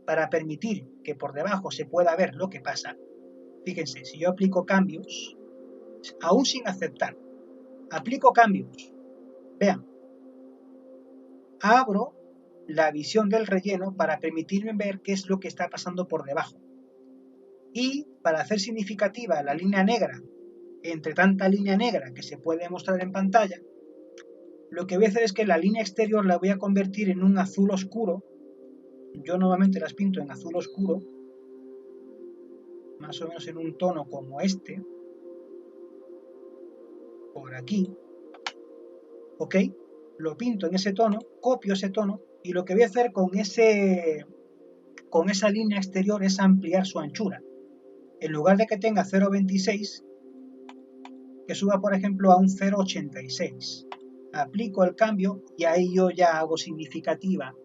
para permitir que por debajo se pueda ver lo que pasa. Fíjense, si yo aplico cambios, aún sin aceptar, aplico cambios, vean, abro la visión del relleno para permitirme ver qué es lo que está pasando por debajo. Y para hacer significativa la línea negra, entre tanta línea negra que se puede mostrar en pantalla, lo que voy a hacer es que la línea exterior la voy a convertir en un azul oscuro. Yo normalmente las pinto en azul oscuro, más o menos en un tono como este, por aquí, ¿ok? Lo pinto en ese tono, copio ese tono, y lo que voy a hacer con esa línea exterior es ampliar su anchura. En lugar de que tenga 0,26, que suba por ejemplo a un 0,86. Aplico el cambio y ahí yo ya hago significativa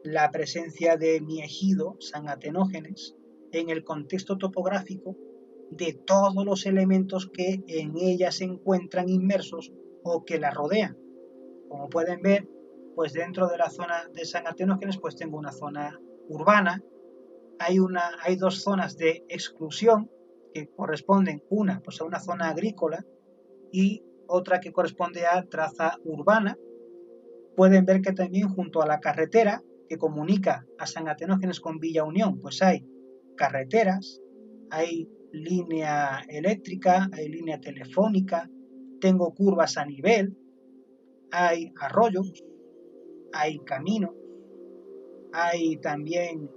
la presencia de mi ejido San Atenógenes en el contexto topográfico de todos los elementos que en ella se encuentran inmersos o que la rodean. Como pueden ver, pues dentro de la zona de San Atenógenes pues tengo una zona urbana, hay dos zonas de exclusión que corresponden una pues a una zona agrícola y otra que corresponde a traza urbana. Pueden ver que también junto a la carretera que comunica a San Atenógenes con Villa Unión, pues hay carreteras, hay línea eléctrica, hay línea telefónica, tengo curvas a nivel, hay arroyos, hay caminos, hay también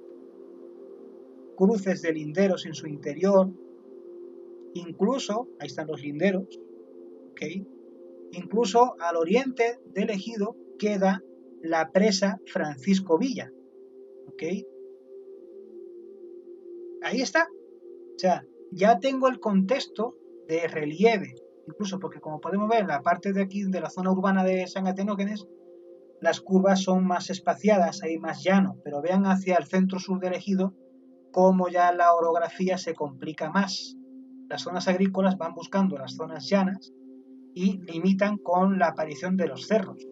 cruces de linderos en su interior, incluso, ahí están los linderos, ¿ok? Incluso al oriente del ejido queda la presa Francisco Villa, ¿ok? Ahí está. O sea, ya tengo el contexto de relieve, incluso porque como podemos ver en la parte de aquí de la zona urbana de San Atenógenes, las curvas son más espaciadas, hay más llano, pero vean hacia el centro sur del ejido cómo ya la orografía se complica más. Las zonas agrícolas van buscando las zonas llanas y limitan con la aparición de los cerros.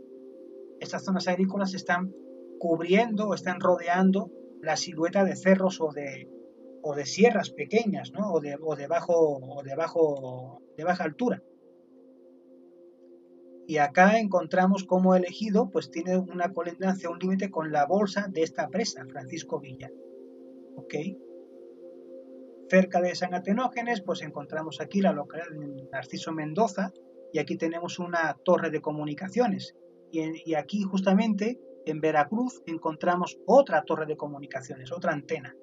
Estas zonas agrícolas están cubriendo o están rodeando la silueta de cerros o de sierras pequeñas, ¿no? o de baja altura. Y acá encontramos cómo el ejido pues tiene una colindancia, un límite con la bolsa de esta presa, Francisco Villa. ¿Ok? Cerca de San Atenógenes pues encontramos aquí la localidad de Narciso Mendoza y aquí tenemos una torre de comunicaciones. Y aquí justamente en Veracruz encontramos otra torre de comunicaciones, otra antena.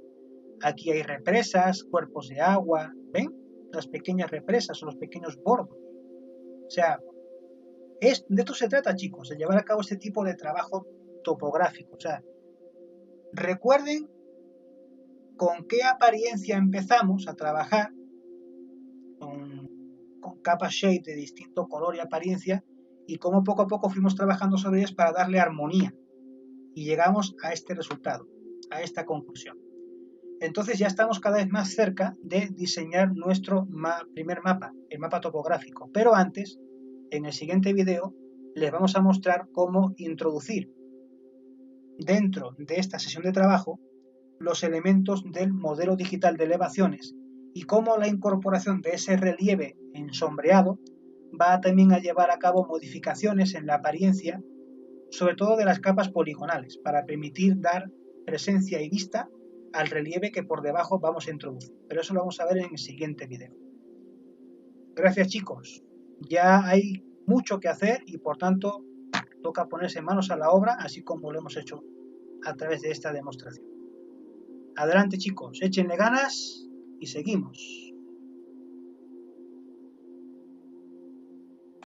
Aquí hay represas, cuerpos de agua, ¿ven? Las pequeñas represas o los pequeños bordos. O sea, de esto se trata, chicos, de llevar a cabo este tipo de trabajo topográfico. O sea, recuerden con qué apariencia empezamos a trabajar, con capas shade de distinto color y apariencia, y cómo poco a poco fuimos trabajando sobre ellas para darle armonía. Y llegamos a este resultado, a esta conclusión. Entonces ya estamos cada vez más cerca de diseñar nuestro primer mapa, el mapa topográfico. Pero antes, en el siguiente video, les vamos a mostrar cómo introducir dentro de esta sesión de trabajo los elementos del modelo digital de elevaciones y cómo la incorporación de ese relieve ensombreado va también a llevar a cabo modificaciones en la apariencia, sobre todo de las capas poligonales, para permitir dar presencia y vista al relieve que por debajo vamos a introducir. Pero eso lo vamos a ver en el siguiente video. Gracias, chicos. Ya hay mucho que hacer y por tanto toca ponerse manos a la obra, así como lo hemos hecho a través de esta demostración. Adelante, chicos, échenle ganas y seguimos.